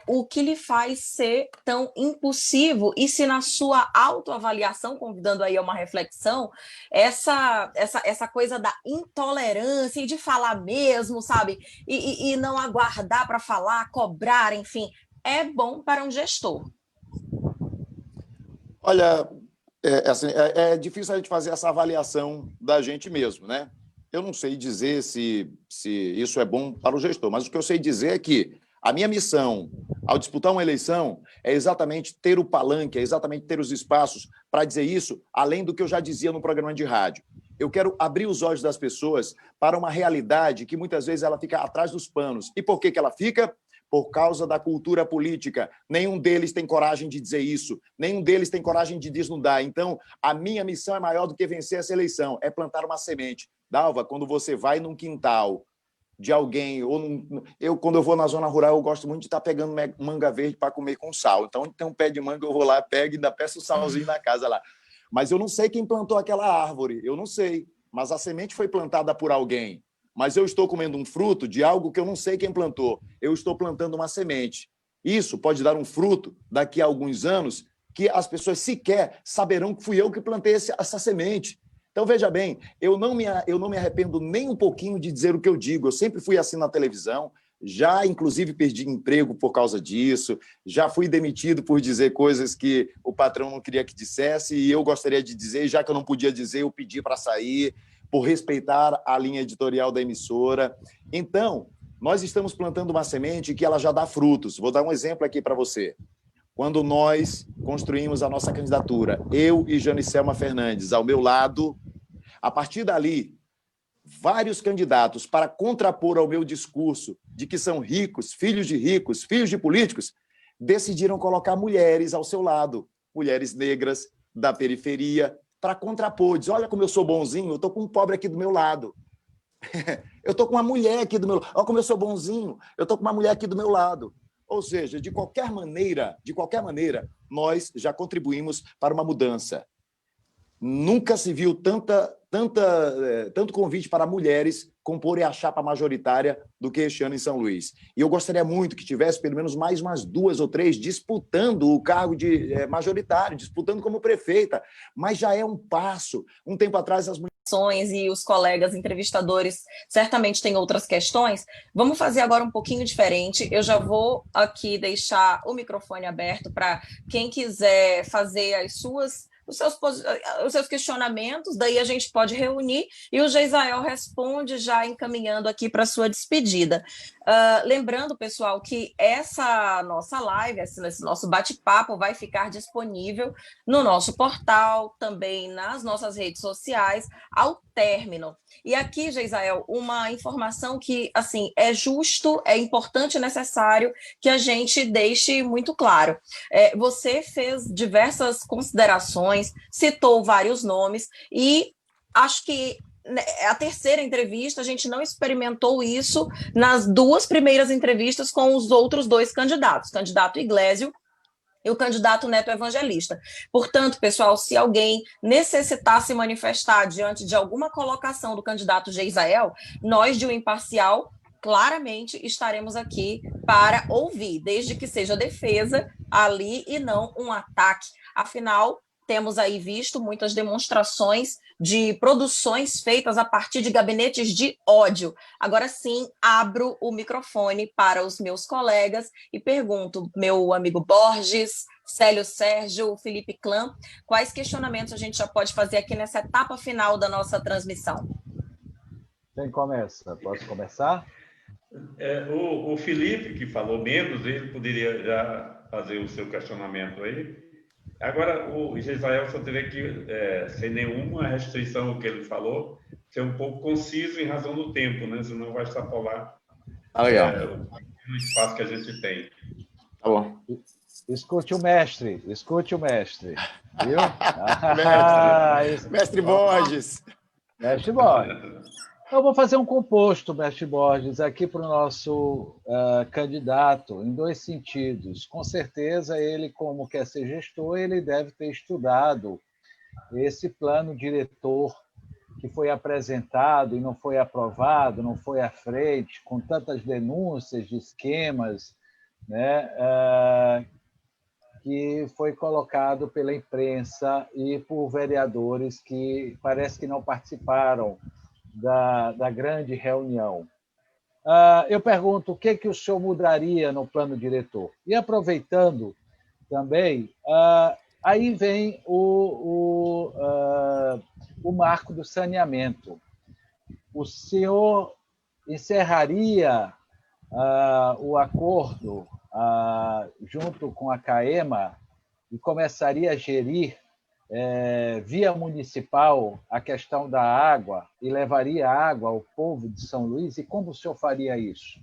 A: o que lhe faz ser tão impulsivo e se na sua autoavaliação, convidando aí a uma reflexão, essa coisa da intolerância e de falar mesmo, sabe? E não aguardar para falar, cobrar, enfim, é bom para um gestor.
E: Olha, é difícil a gente fazer essa avaliação da gente mesmo, né? Eu não sei dizer se isso é bom para o gestor, mas o que eu sei dizer é que a minha missão, ao disputar uma eleição, é exatamente ter o palanque, é exatamente ter os espaços para dizer isso, além do que eu já dizia no programa de rádio. Eu quero abrir os olhos das pessoas para uma realidade que muitas vezes ela fica atrás dos panos. E por que ela fica? Por causa da cultura política. Nenhum deles tem coragem de dizer isso, nenhum deles tem coragem de desnudar. Então, a minha missão é maior do que vencer essa eleição, é plantar uma semente. Dalva, quando você vai num quintal de alguém, quando eu vou na zona rural, eu gosto muito de estar pegando manga verde para comer com sal. Então, tem um pé de manga, eu vou lá, pego e ainda peço o salzinho na casa lá. Mas eu não sei quem plantou aquela árvore, eu não sei. Mas a semente foi plantada por alguém. Mas eu estou comendo um fruto de algo que eu não sei quem plantou. Eu estou plantando uma semente. Isso pode dar um fruto daqui a alguns anos que as pessoas sequer saberão que fui eu que plantei essa semente. Então, veja bem, eu não me arrependo nem um pouquinho de dizer o que eu digo. Eu sempre fui assim na televisão, já, inclusive, perdi emprego por causa disso, já fui demitido por dizer coisas que o patrão não queria que dissesse e eu gostaria de dizer, e já que eu não podia dizer, eu pedi para sair, por respeitar a linha editorial da emissora. Então, nós estamos plantando uma semente que ela já dá frutos. Vou dar um exemplo aqui para você. Quando nós construímos a nossa candidatura, eu e Janicelma Fernandes ao meu lado, a partir dali, vários candidatos para contrapor ao meu discurso de que são ricos, filhos de políticos, decidiram colocar mulheres ao seu lado, mulheres negras da periferia, para contrapor, diz, olha como eu sou bonzinho, eu estou com um pobre aqui do meu lado. Eu estou com uma mulher aqui do meu lado. Olha como eu sou bonzinho, eu estou com uma mulher aqui do meu lado. Ou seja, de qualquer maneira, nós já contribuímos para uma mudança. Nunca se viu tanto convite para mulheres comporem a chapa majoritária do que este ano em São Luís. E eu gostaria muito que tivesse pelo menos mais umas 2 ou 3 disputando o cargo de majoritário, disputando como prefeita, mas já é um passo. Um tempo atrás as mulheres
A: e os colegas entrevistadores certamente têm outras questões. Vamos fazer agora um pouquinho diferente. Eu já vou aqui deixar o microfone aberto para quem quiser fazer os seus questionamentos, daí a gente pode reunir e o Geisael responde já encaminhando aqui para a sua despedida. Lembrando, pessoal, que essa nossa live, esse nosso bate-papo vai ficar disponível no nosso portal, também nas nossas redes sociais, ao término. E aqui, Geisael, uma informação que, assim, é justo, é importante e necessário que a gente deixe muito claro. Você fez diversas considerações, citou vários nomes e acho que a terceira entrevista, a gente não experimentou isso nas 2 primeiras entrevistas com os outros 2 candidatos, o candidato Iglesio e o candidato Neto Evangelista. Portanto, pessoal, se alguém necessitar se manifestar diante de alguma colocação do candidato Geisael, nós de O Imparcial claramente estaremos aqui para ouvir, desde que seja defesa ali e não um ataque. Afinal, temos aí visto muitas demonstrações de produções feitas a partir de gabinetes de ódio. Agora sim, abro o microfone para os meus colegas e pergunto, meu amigo Borges, Célio Sérgio, Felipe Clã, quais questionamentos a gente já pode fazer aqui nessa etapa final da nossa transmissão?
D: Quem começa? Posso começar?
B: O Felipe, que falou menos, ele poderia já fazer o seu questionamento aí. Agora, o Geisael só teria que, sem nenhuma restrição ao que ele falou, ser um pouco conciso em razão do tempo, né? Senão vai extrapolar o espaço que a gente tem.
E: Tá bom.
D: Escute o mestre. Viu?
E: Mestre Borges.
D: Mestre Borges. Eu vou fazer um composto, mestre Borges, aqui para o nosso candidato, em 2 sentidos. Com certeza, ele, como quer ser gestor, ele deve ter estudado esse plano diretor que foi apresentado e não foi aprovado, não foi à frente, com tantas denúncias de esquemas, né, que foi colocado pela imprensa e por vereadores que parece que não participaram da grande reunião. Eu pergunto o que o senhor mudaria no plano diretor? E aproveitando também, aí vem o marco do saneamento. O senhor encerraria o acordo junto com a CAEMA e começaria a gerir via municipal a questão da água e levaria água ao povo de São Luís? E como o senhor faria isso?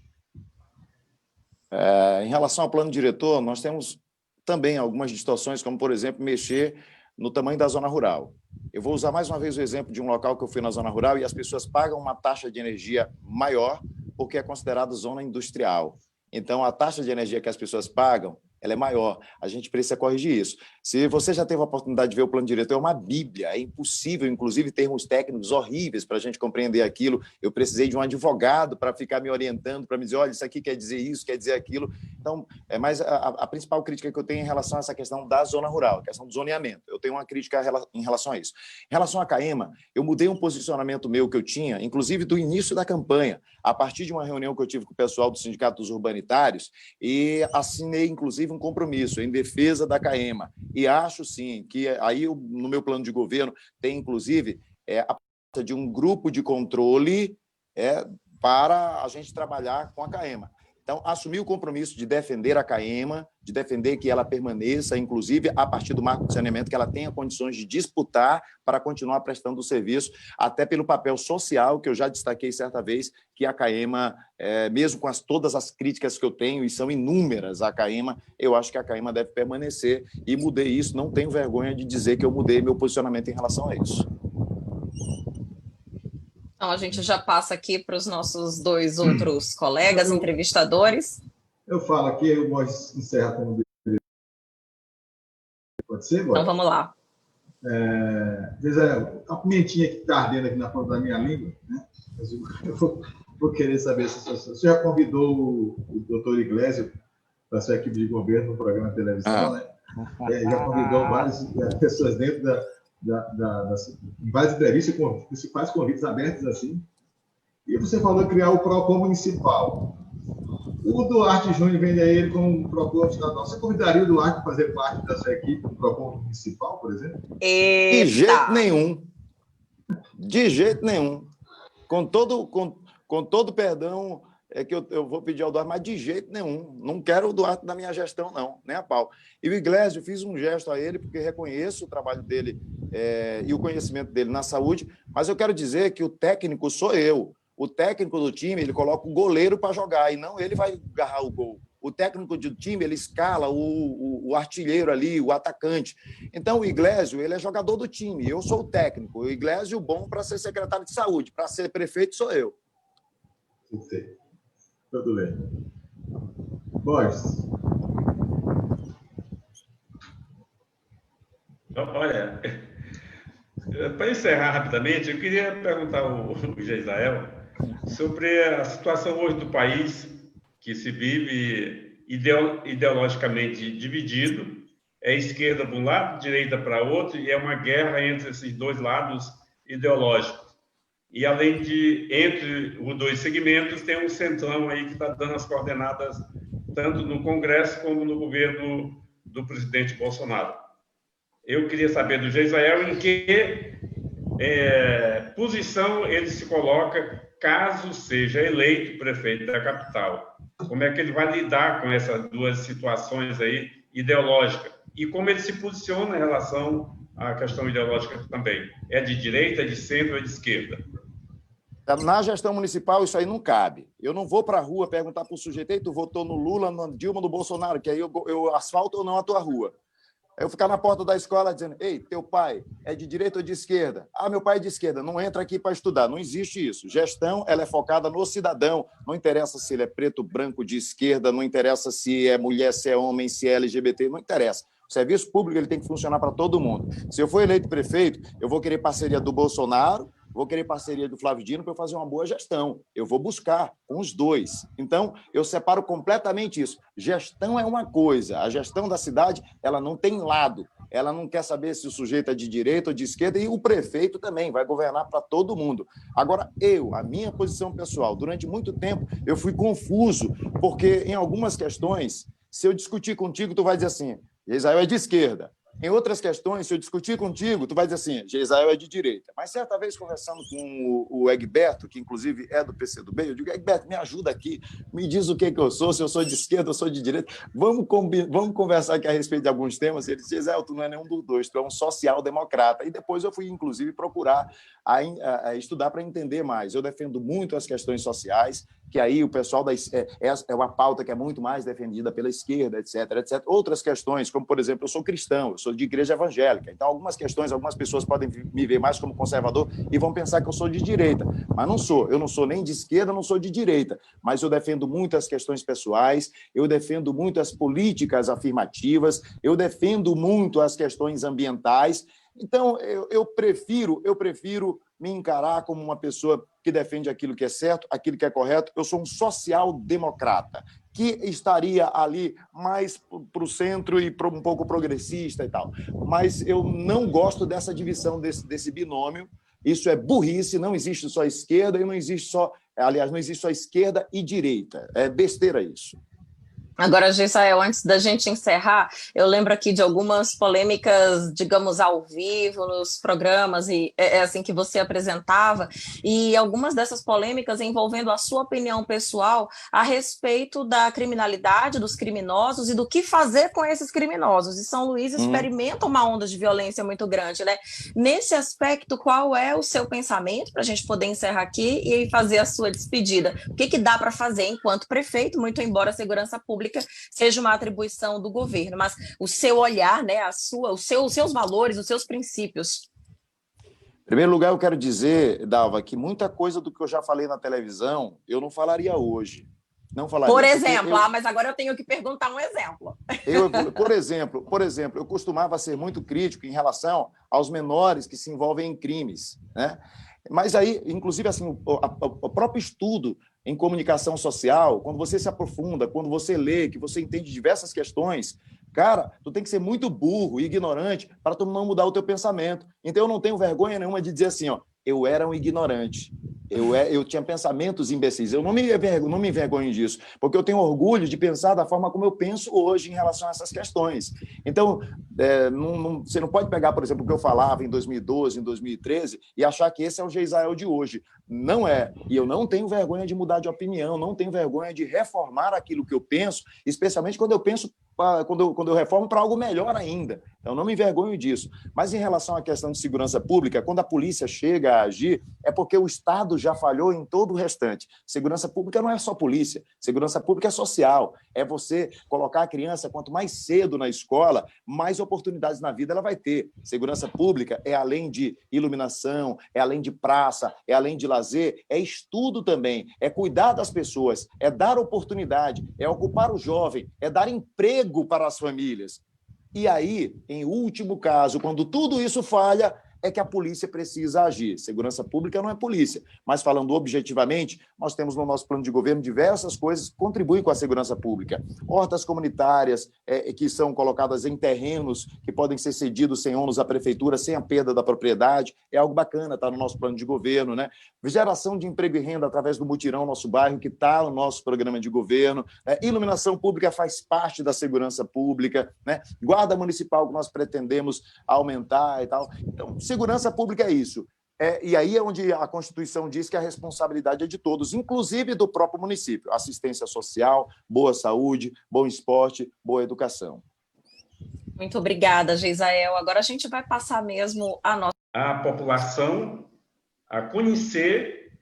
E: Em relação ao plano diretor, nós temos também algumas distorções, como, por exemplo, mexer no tamanho da zona rural. Eu vou usar mais uma vez o exemplo de um local que eu fui na zona rural e as pessoas pagam uma taxa de energia maior porque é considerado zona industrial. Então, a taxa de energia que as pessoas pagam, ela é maior. A gente precisa corrigir isso. Se você já teve a oportunidade de ver o plano diretor, é uma bíblia, é impossível, inclusive termos técnicos horríveis para a gente compreender aquilo. Eu precisei de um advogado para ficar me orientando, para me dizer, olha, isso aqui quer dizer isso, quer dizer aquilo. Então, mas a principal crítica que eu tenho em relação a essa questão da zona rural, a questão do zoneamento. Eu tenho uma crítica em relação a isso. Em relação à CAEMA, eu mudei um posicionamento meu que eu tinha, inclusive do início da campanha, a partir de uma reunião que eu tive com o pessoal do Sindicato dos Urbanitários, e assinei, inclusive, um compromisso em defesa da CAEMA. E acho, sim, que aí no meu plano de governo tem, inclusive, a presença de um grupo de controle para a gente trabalhar com a CAEMA. Então, assumir o compromisso de defender a CAEMA, de defender que ela permaneça, inclusive, a partir do marco de saneamento, que ela tenha condições de disputar para continuar prestando o serviço, até pelo papel social, que eu já destaquei certa vez, que a CAEMA, mesmo com todas as críticas que eu tenho, e são inúmeras à CAEMA, eu acho que a CAEMA deve permanecer, e mudei isso, não tenho vergonha de dizer que eu mudei meu posicionamento em relação a isso.
A: Então, a gente já passa aqui para os nossos 2 outros colegas, entrevistadores.
C: Eu falo aqui, eu vou encerrar como... Pode ser,
A: Então, vamos lá.
C: A pimentinha que está ardendo aqui na ponta da minha língua, né? Eu vou querer saber se você já convidou o doutor Iglesias para sua equipe de governo no programa de televisão, né? Já convidou várias pessoas dentro em várias entrevistas, com principais convites abertos assim. E você falou criar o PROCON municipal. O Duarte Júnior vem aí ele como um PROCON estadual. Você convidaria o Duarte para fazer parte da sua equipe do PROCON municipal, por exemplo?
E: De jeito nenhum. De jeito nenhum. Com todo perdão, é que eu vou pedir ao Duarte, mas de jeito nenhum. Não quero o Duarte na minha gestão, não, nem a pau. E o Iglesias, eu fiz um gesto a ele, porque reconheço o trabalho dele e o conhecimento dele na saúde, mas eu quero dizer que o técnico sou eu. O técnico do time, ele coloca o goleiro para jogar, e não ele vai agarrar o gol. O técnico do time, ele escala o artilheiro ali, o atacante. Então, o Iglesias, ele é jogador do time, eu sou o técnico. O Iglesias, o bom para ser secretário de saúde, para ser prefeito, sou eu.
C: Tudo bem. Borges.
B: Olha, para encerrar rapidamente, eu queria perguntar ao Geisael sobre a situação hoje do país, que se vive ideologicamente dividido, é esquerda para um lado, direita para outro, e é uma guerra entre esses dois lados ideológicos. E, além de, entre os dois segmentos, tem um centrão aí que está dando as coordenadas tanto no Congresso como no governo do presidente Bolsonaro. Eu queria saber do Geisael em que posição ele se coloca caso seja eleito prefeito da capital. Como é que ele vai lidar com essas duas situações aí ideológicas? E como ele se posiciona em relação à questão ideológica também? É de direita, é de centro ou é de esquerda?
E: Na gestão municipal, isso aí não cabe. Eu não vou para a rua perguntar para o sujeito: tu votou no Lula, no Dilma, no Bolsonaro, que aí eu asfalto ou não a tua rua. Eu ficar na porta da escola dizendo: ei, teu pai é de direita ou de esquerda? Ah, meu pai é de esquerda. Não entra aqui para estudar. Não existe isso. Gestão, ela é focada no cidadão. Não interessa se ele é preto, branco, de esquerda, não interessa se é mulher, se é homem, se é LGBT, não interessa. O serviço público ele tem que funcionar para todo mundo. Se eu for eleito prefeito, eu vou querer parceria do Bolsonaro, vou querer parceria do Flávio Dino para eu fazer uma boa gestão. Eu vou buscar com os dois. Então, eu separo completamente isso. Gestão é uma coisa. A gestão da cidade, ela não tem lado. Ela não quer saber se o sujeito é de direita ou de esquerda, e o prefeito também vai governar para todo mundo. Agora, a minha posição pessoal, durante muito tempo, eu fui confuso, porque em algumas questões, se eu discutir contigo, tu vai dizer assim: Geisael é de esquerda. Em outras questões, se eu discutir contigo, tu vai dizer assim: Geisael é de direita. Mas certa vez, conversando com o Egberto, que inclusive é do PCdoB, eu digo: Egberto, me ajuda aqui, me diz o que eu sou, se eu sou de esquerda ou sou de direita. Vamos conversar aqui a respeito de alguns temas. Ele disse: Geisael, tu não é nenhum dos dois, tu é um social-democrata. E depois eu fui, inclusive, procurar a estudar para entender mais. Eu defendo muito as questões sociais, que aí o pessoal é uma pauta que é muito mais defendida pela esquerda, etc, etc. Outras questões, como, por exemplo, eu sou cristão, eu sou de igreja evangélica, então algumas questões, algumas pessoas podem me ver mais como conservador e vão pensar que eu sou de direita, mas não sou. Eu não sou nem de esquerda, não sou de direita, mas eu defendo muito as questões pessoais, eu defendo muito as políticas afirmativas, eu defendo muito as questões ambientais. Então, eu prefiro me encarar como uma pessoa que defende aquilo que é certo, aquilo que é correto. Eu sou um social-democrata, que estaria ali mais para o centro e um pouco progressista e tal. Mas eu não gosto dessa divisão, desse binômio. Isso é burrice, não existe só esquerda e não existe só... Aliás, não existe só esquerda e direita. É besteira isso.
A: Agora, Geisael, antes da gente encerrar, eu lembro aqui de algumas polêmicas, digamos, ao vivo, nos programas e assim que você apresentava, e algumas dessas polêmicas envolvendo a sua opinião pessoal a respeito da criminalidade, dos criminosos e do que fazer com esses criminosos. E São Luís experimenta uma onda de violência muito grande, né? Nesse aspecto, qual é o seu pensamento, para a gente poder encerrar aqui e fazer a sua despedida? O que dá para fazer enquanto prefeito, muito embora a segurança pública seja uma atribuição do governo, mas o seu olhar, né, os seus valores, os seus princípios.
E: Em primeiro lugar, eu quero dizer, Dalva, que muita coisa do que eu já falei na televisão, eu não falaria hoje. Não falaria.
A: Por exemplo, mas agora eu tenho que perguntar um exemplo.
E: Por exemplo, eu costumava ser muito crítico em relação aos menores que se envolvem em crimes, né? Mas aí, inclusive, assim, o próprio estudo em comunicação social, quando você se aprofunda, quando você lê, que você entende diversas questões, cara, tu tem que ser muito burro e ignorante para tu não mudar o teu pensamento. Então, eu não tenho vergonha nenhuma de dizer assim, ó, eu era um ignorante. Eu tinha pensamentos imbecis. Eu não me envergonho disso, porque eu tenho orgulho de pensar da forma como eu penso hoje em relação a essas questões. Então, você não pode pegar, por exemplo, o que eu falava em 2012, em 2013, e achar que esse é o Geisel de hoje. Não é. E eu não tenho vergonha de mudar de opinião, não tenho vergonha de reformar aquilo que eu penso, especialmente quando eu penso quando eu reformo para algo melhor ainda. Eu não me envergonho disso. Mas em relação à questão de segurança pública, quando a polícia chega a agir, é porque o Estado já falhou em todo o restante. Segurança pública não é só polícia. Segurança pública é social. É você colocar a criança, quanto mais cedo na escola, mais oportunidades na vida ela vai ter. Segurança pública é além de iluminação, é além de praça, é além de lazer, é estudo também, é cuidar das pessoas, é dar oportunidade, é ocupar o jovem, é dar emprego para as famílias. E aí, em último caso, quando tudo isso falha, é que a polícia precisa agir. Segurança pública não é polícia, mas falando objetivamente, nós temos no nosso plano de governo diversas coisas que contribuem com a segurança pública. Hortas comunitárias que são colocadas em terrenos que podem ser cedidos sem ônus à prefeitura, sem a perda da propriedade, é algo bacana, está no nosso plano de governo, né? Geração de emprego e renda através do Mutirão Nosso Bairro, que está no nosso programa de governo. Iluminação pública faz parte da segurança pública, né? Guarda municipal que nós pretendemos aumentar e tal. Então, segurança pública é isso. E aí é onde a Constituição diz que a responsabilidade é de todos, inclusive do próprio município. Assistência social, boa saúde, bom esporte, boa educação.
A: Muito obrigada, Geisel. Agora a gente vai passar mesmo
B: a população a conhecer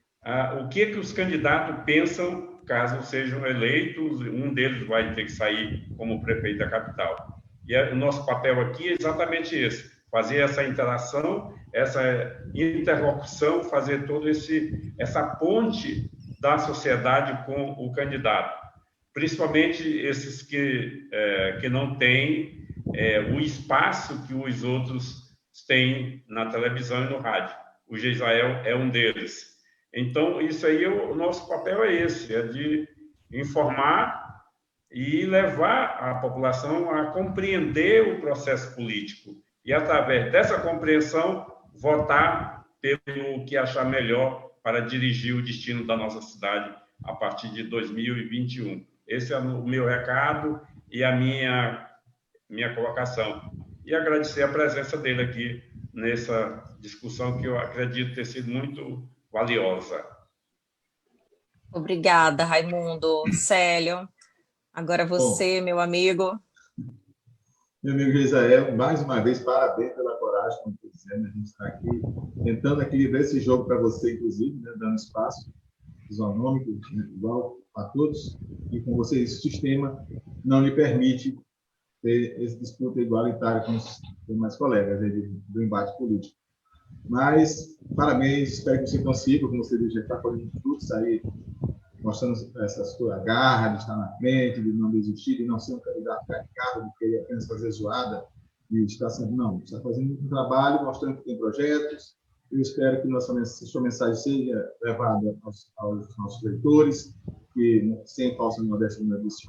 B: o que os candidatos pensam caso sejam eleitos. Um deles vai ter que sair como prefeito da capital. E o nosso papel aqui é exatamente esse: fazer essa interação, essa interlocução, fazer toda essa ponte da sociedade com o candidato, principalmente esses que não têm o espaço que os outros têm na televisão e no rádio. O Geisel é um deles. Então, isso aí, o nosso papel é esse, é de informar e levar a população a compreender o processo político e, através dessa compreensão, votar pelo que achar melhor para dirigir o destino da nossa cidade a partir de 2021. Esse é o meu recado e a minha colocação. E agradecer a presença dele aqui nessa discussão que eu acredito ter sido muito valiosa.
A: Obrigada, Raimundo. Célio, agora você, meu amigo.
C: Meu amigo Geisel, mais uma vez, parabéns pela coragem, como estou dizendo. A gente está aqui tentando equilibrar esse jogo para você, inclusive, né, dando espaço isonômico, igual a todos, e com você esse sistema não lhe permite ter esse disputa igualitária com os demais colegas do embate político. Mas, parabéns, espero que você consiga, como você disse, já está colhendo frutos aí, mostrando essa sua garra de estar na frente, de não desistir, de não ser um candidato caricado, de querer apenas fazer zoada, e estar sempre, não, está fazendo um trabalho, mostrando que tem projetos. Eu espero que sua mensagem seja levada aos nossos leitores, que, sem falsa modéstia, não disse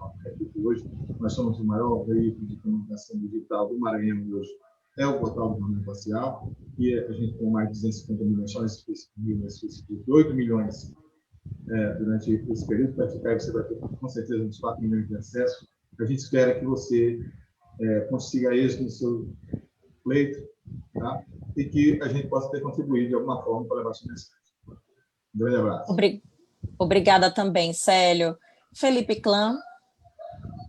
C: hoje, nós somos o maior veículo de comunicação digital do Maranhão hoje, é o portal do Jornal Imparcial, e a gente tem mais de 250 milhões, só nesse 8 milhões durante esse período. Para ficar, você vai ter, com certeza, uns 4 milhões de acessos. A gente espera que você consiga êxito no seu pleito, tá? E que a gente possa ter contribuído de alguma forma para levar sua mensagem. Um grande abraço.
A: Obrigada também, Célio. Felipe Clã.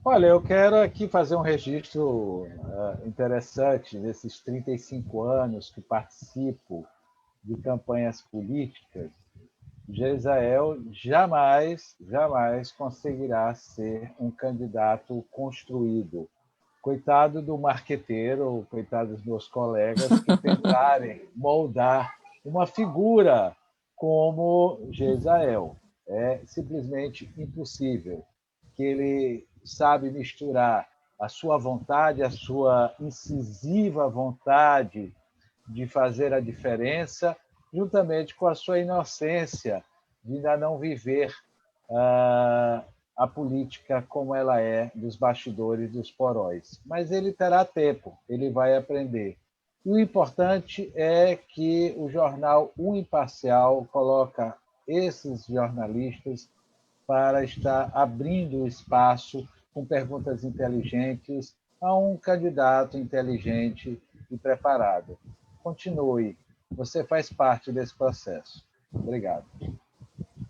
D: Olha, eu quero aqui fazer um registro interessante desses 35 anos que participo de campanhas políticas. Geisel jamais conseguirá ser um candidato construído. Coitado do marqueteiro, coitado dos meus colegas que tentarem moldar uma figura como Geisel. É simplesmente impossível. Que ele sabe misturar a sua vontade, a sua incisiva vontade de fazer a diferença, juntamente com a sua inocência de ainda não viver a política como ela é dos bastidores dos poróis. Mas ele terá tempo, ele vai aprender. E o importante é que o jornal O Imparcial coloca esses jornalistas para estar abrindo o espaço com perguntas inteligentes a um candidato inteligente e preparado. Continue, você faz parte desse processo. Obrigado.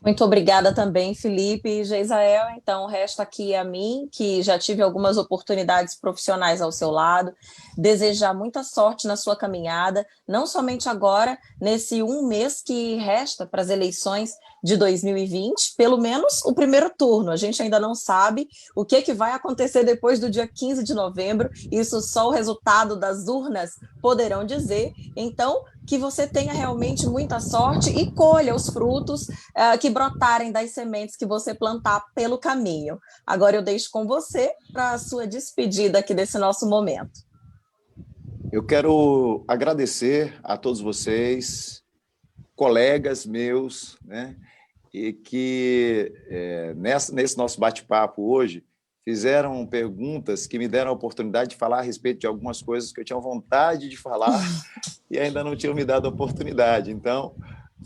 A: Muito obrigada também, Felipe e Geisael. Então, resta aqui a mim, que já tive algumas oportunidades profissionais ao seu lado, desejar muita sorte na sua caminhada, não somente agora, nesse um mês que resta para as eleições de 2020, pelo menos o primeiro turno. A gente ainda não sabe o que vai acontecer depois do dia 15 de novembro, isso só o resultado das urnas poderão dizer. Então, que você tenha realmente muita sorte e colha os frutos que brotarem das sementes que você plantar pelo caminho. Agora eu deixo com você para a sua despedida aqui desse nosso momento.
E: Eu quero agradecer a todos vocês, colegas meus, né, e que nesse nosso bate-papo hoje fizeram perguntas que me deram a oportunidade de falar a respeito de algumas coisas que eu tinha vontade de falar e ainda não tinham me dado a oportunidade. Então,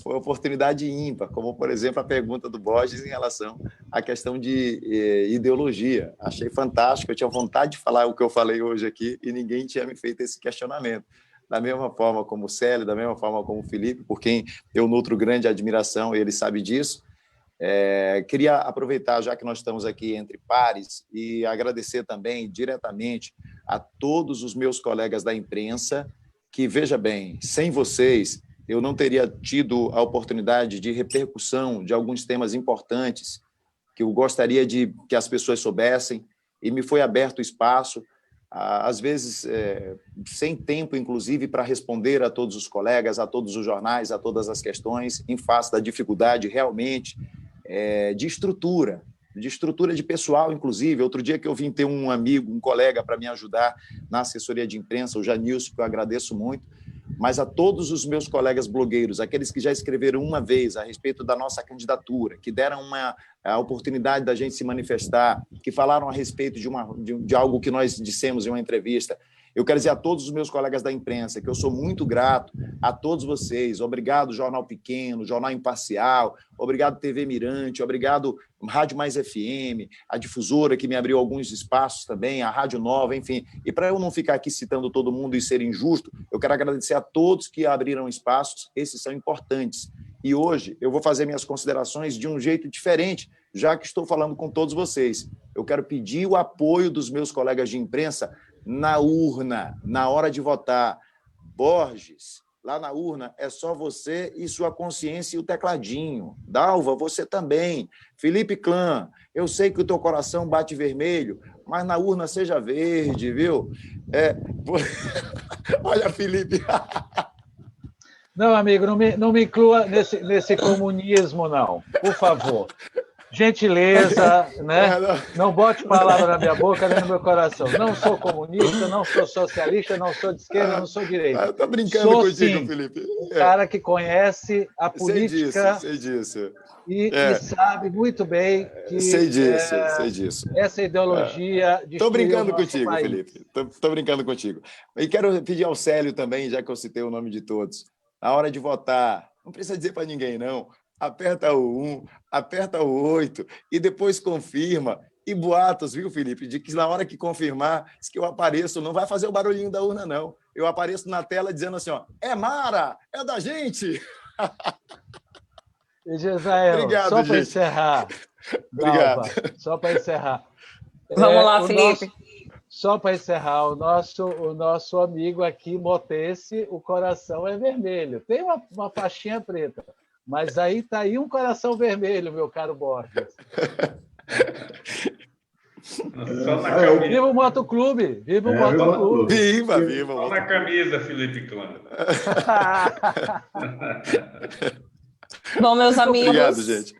E: foi uma oportunidade ímpar, como, por exemplo, a pergunta do Borges em relação à questão de ideologia. Achei fantástico, eu tinha vontade de falar o que eu falei hoje aqui e ninguém tinha me feito esse questionamento. Da mesma forma como o Célio, da mesma forma como o Felipe, por quem eu nutro grande admiração, ele sabe disso. Queria aproveitar, já que nós estamos aqui entre pares, e agradecer também diretamente a todos os meus colegas da imprensa, que, veja bem, sem vocês, eu não teria tido a oportunidade de repercussão de alguns temas importantes que eu gostaria de que as pessoas soubessem, e me foi aberto espaço, às vezes sem tempo, inclusive, para responder a todos os colegas, a todos os jornais, a todas as questões, em face da dificuldade realmente de estrutura de pessoal, inclusive. Outro dia que eu vim ter um amigo, um colega para me ajudar na assessoria de imprensa, o Janilson, que eu agradeço muito, mas a todos os meus colegas blogueiros, aqueles que já escreveram uma vez a respeito da nossa candidatura, que deram a oportunidade da gente se manifestar, que falaram a respeito de algo que nós dissemos em uma entrevista. Eu quero dizer a todos os meus colegas da imprensa que eu sou muito grato a todos vocês. Obrigado, Jornal Pequeno, Jornal Imparcial, obrigado, TV Mirante, obrigado, Rádio Mais FM, a difusora que me abriu alguns espaços também, a Rádio Nova, enfim. E para eu não ficar aqui citando todo mundo e ser injusto, eu quero agradecer a todos que abriram espaços, esses são importantes. E hoje eu vou fazer minhas considerações de um jeito diferente, já que estou falando com todos vocês. Eu quero pedir o apoio dos meus colegas de imprensa na urna, na hora de votar. Borges, lá na urna é só você e sua consciência e o tecladinho. Dalva, você também. Felipe Clã, eu sei que o teu coração bate vermelho, mas na urna seja verde, viu? Olha, Felipe.
D: Não, amigo, não me inclua nesse comunismo, não. Por favor. Gentileza, né? Não bote palavra na minha boca nem no meu coração. Não sou comunista, não sou socialista, não sou de esquerda, não sou de direita.
E: Estou brincando
D: sou,
E: contigo,
D: sim,
E: Felipe.
D: Um cara que conhece a política
E: sei disso.
D: E sabe muito bem que
E: sei disso.
D: Essa ideologia
E: Estou brincando contigo,
D: país.
E: Felipe. Estou brincando contigo. E quero pedir ao Célio também, já que eu citei o nome de todos. Na hora de votar, não precisa dizer para ninguém, não. Aperta o 1, aperta o 8 e depois confirma. E boatos, viu, Felipe, de que na hora que confirmar, que eu apareço, não vai fazer o barulhinho da urna, não. Eu apareço na tela dizendo assim, ó, é Mara, é da gente.
D: E Geisael,
E: obrigado,
D: só para encerrar.
E: Obrigado.
D: Dalva, só para encerrar.
A: Vamos lá, Felipe.
D: Só para encerrar, o nosso amigo aqui, Motense, o coração é vermelho. Tem uma faixinha preta. Mas aí está aí um coração vermelho, meu caro Borges. Viva o Motoclube! Viva o Motoclube!
E: Viva!
B: Só na camisa, Felipe Clã.
A: Bom, meus amigos.
E: Obrigado, gente.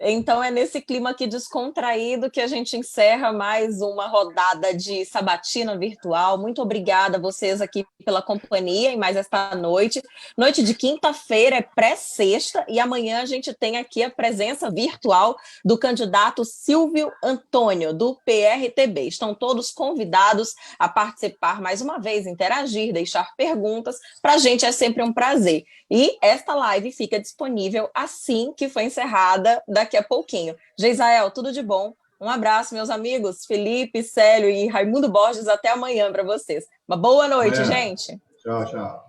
A: Então é nesse clima aqui descontraído que a gente encerra mais uma rodada de sabatina virtual. Muito obrigada a vocês aqui pela companhia em mais esta noite. Noite de quinta-feira é pré-sexta e amanhã a gente tem aqui a presença virtual do candidato Silvio Antônio, do PRTB. Estão todos convidados a participar mais uma vez, interagir, deixar perguntas. Para a gente é sempre um prazer. E esta live fica disponível assim que foi encerrada, daqui a pouquinho. Geisael, tudo de bom. Um abraço, meus amigos. Felipe, Célio e Raimundo Borges, até amanhã para vocês. Uma boa noite, gente.
C: Tchau, tchau.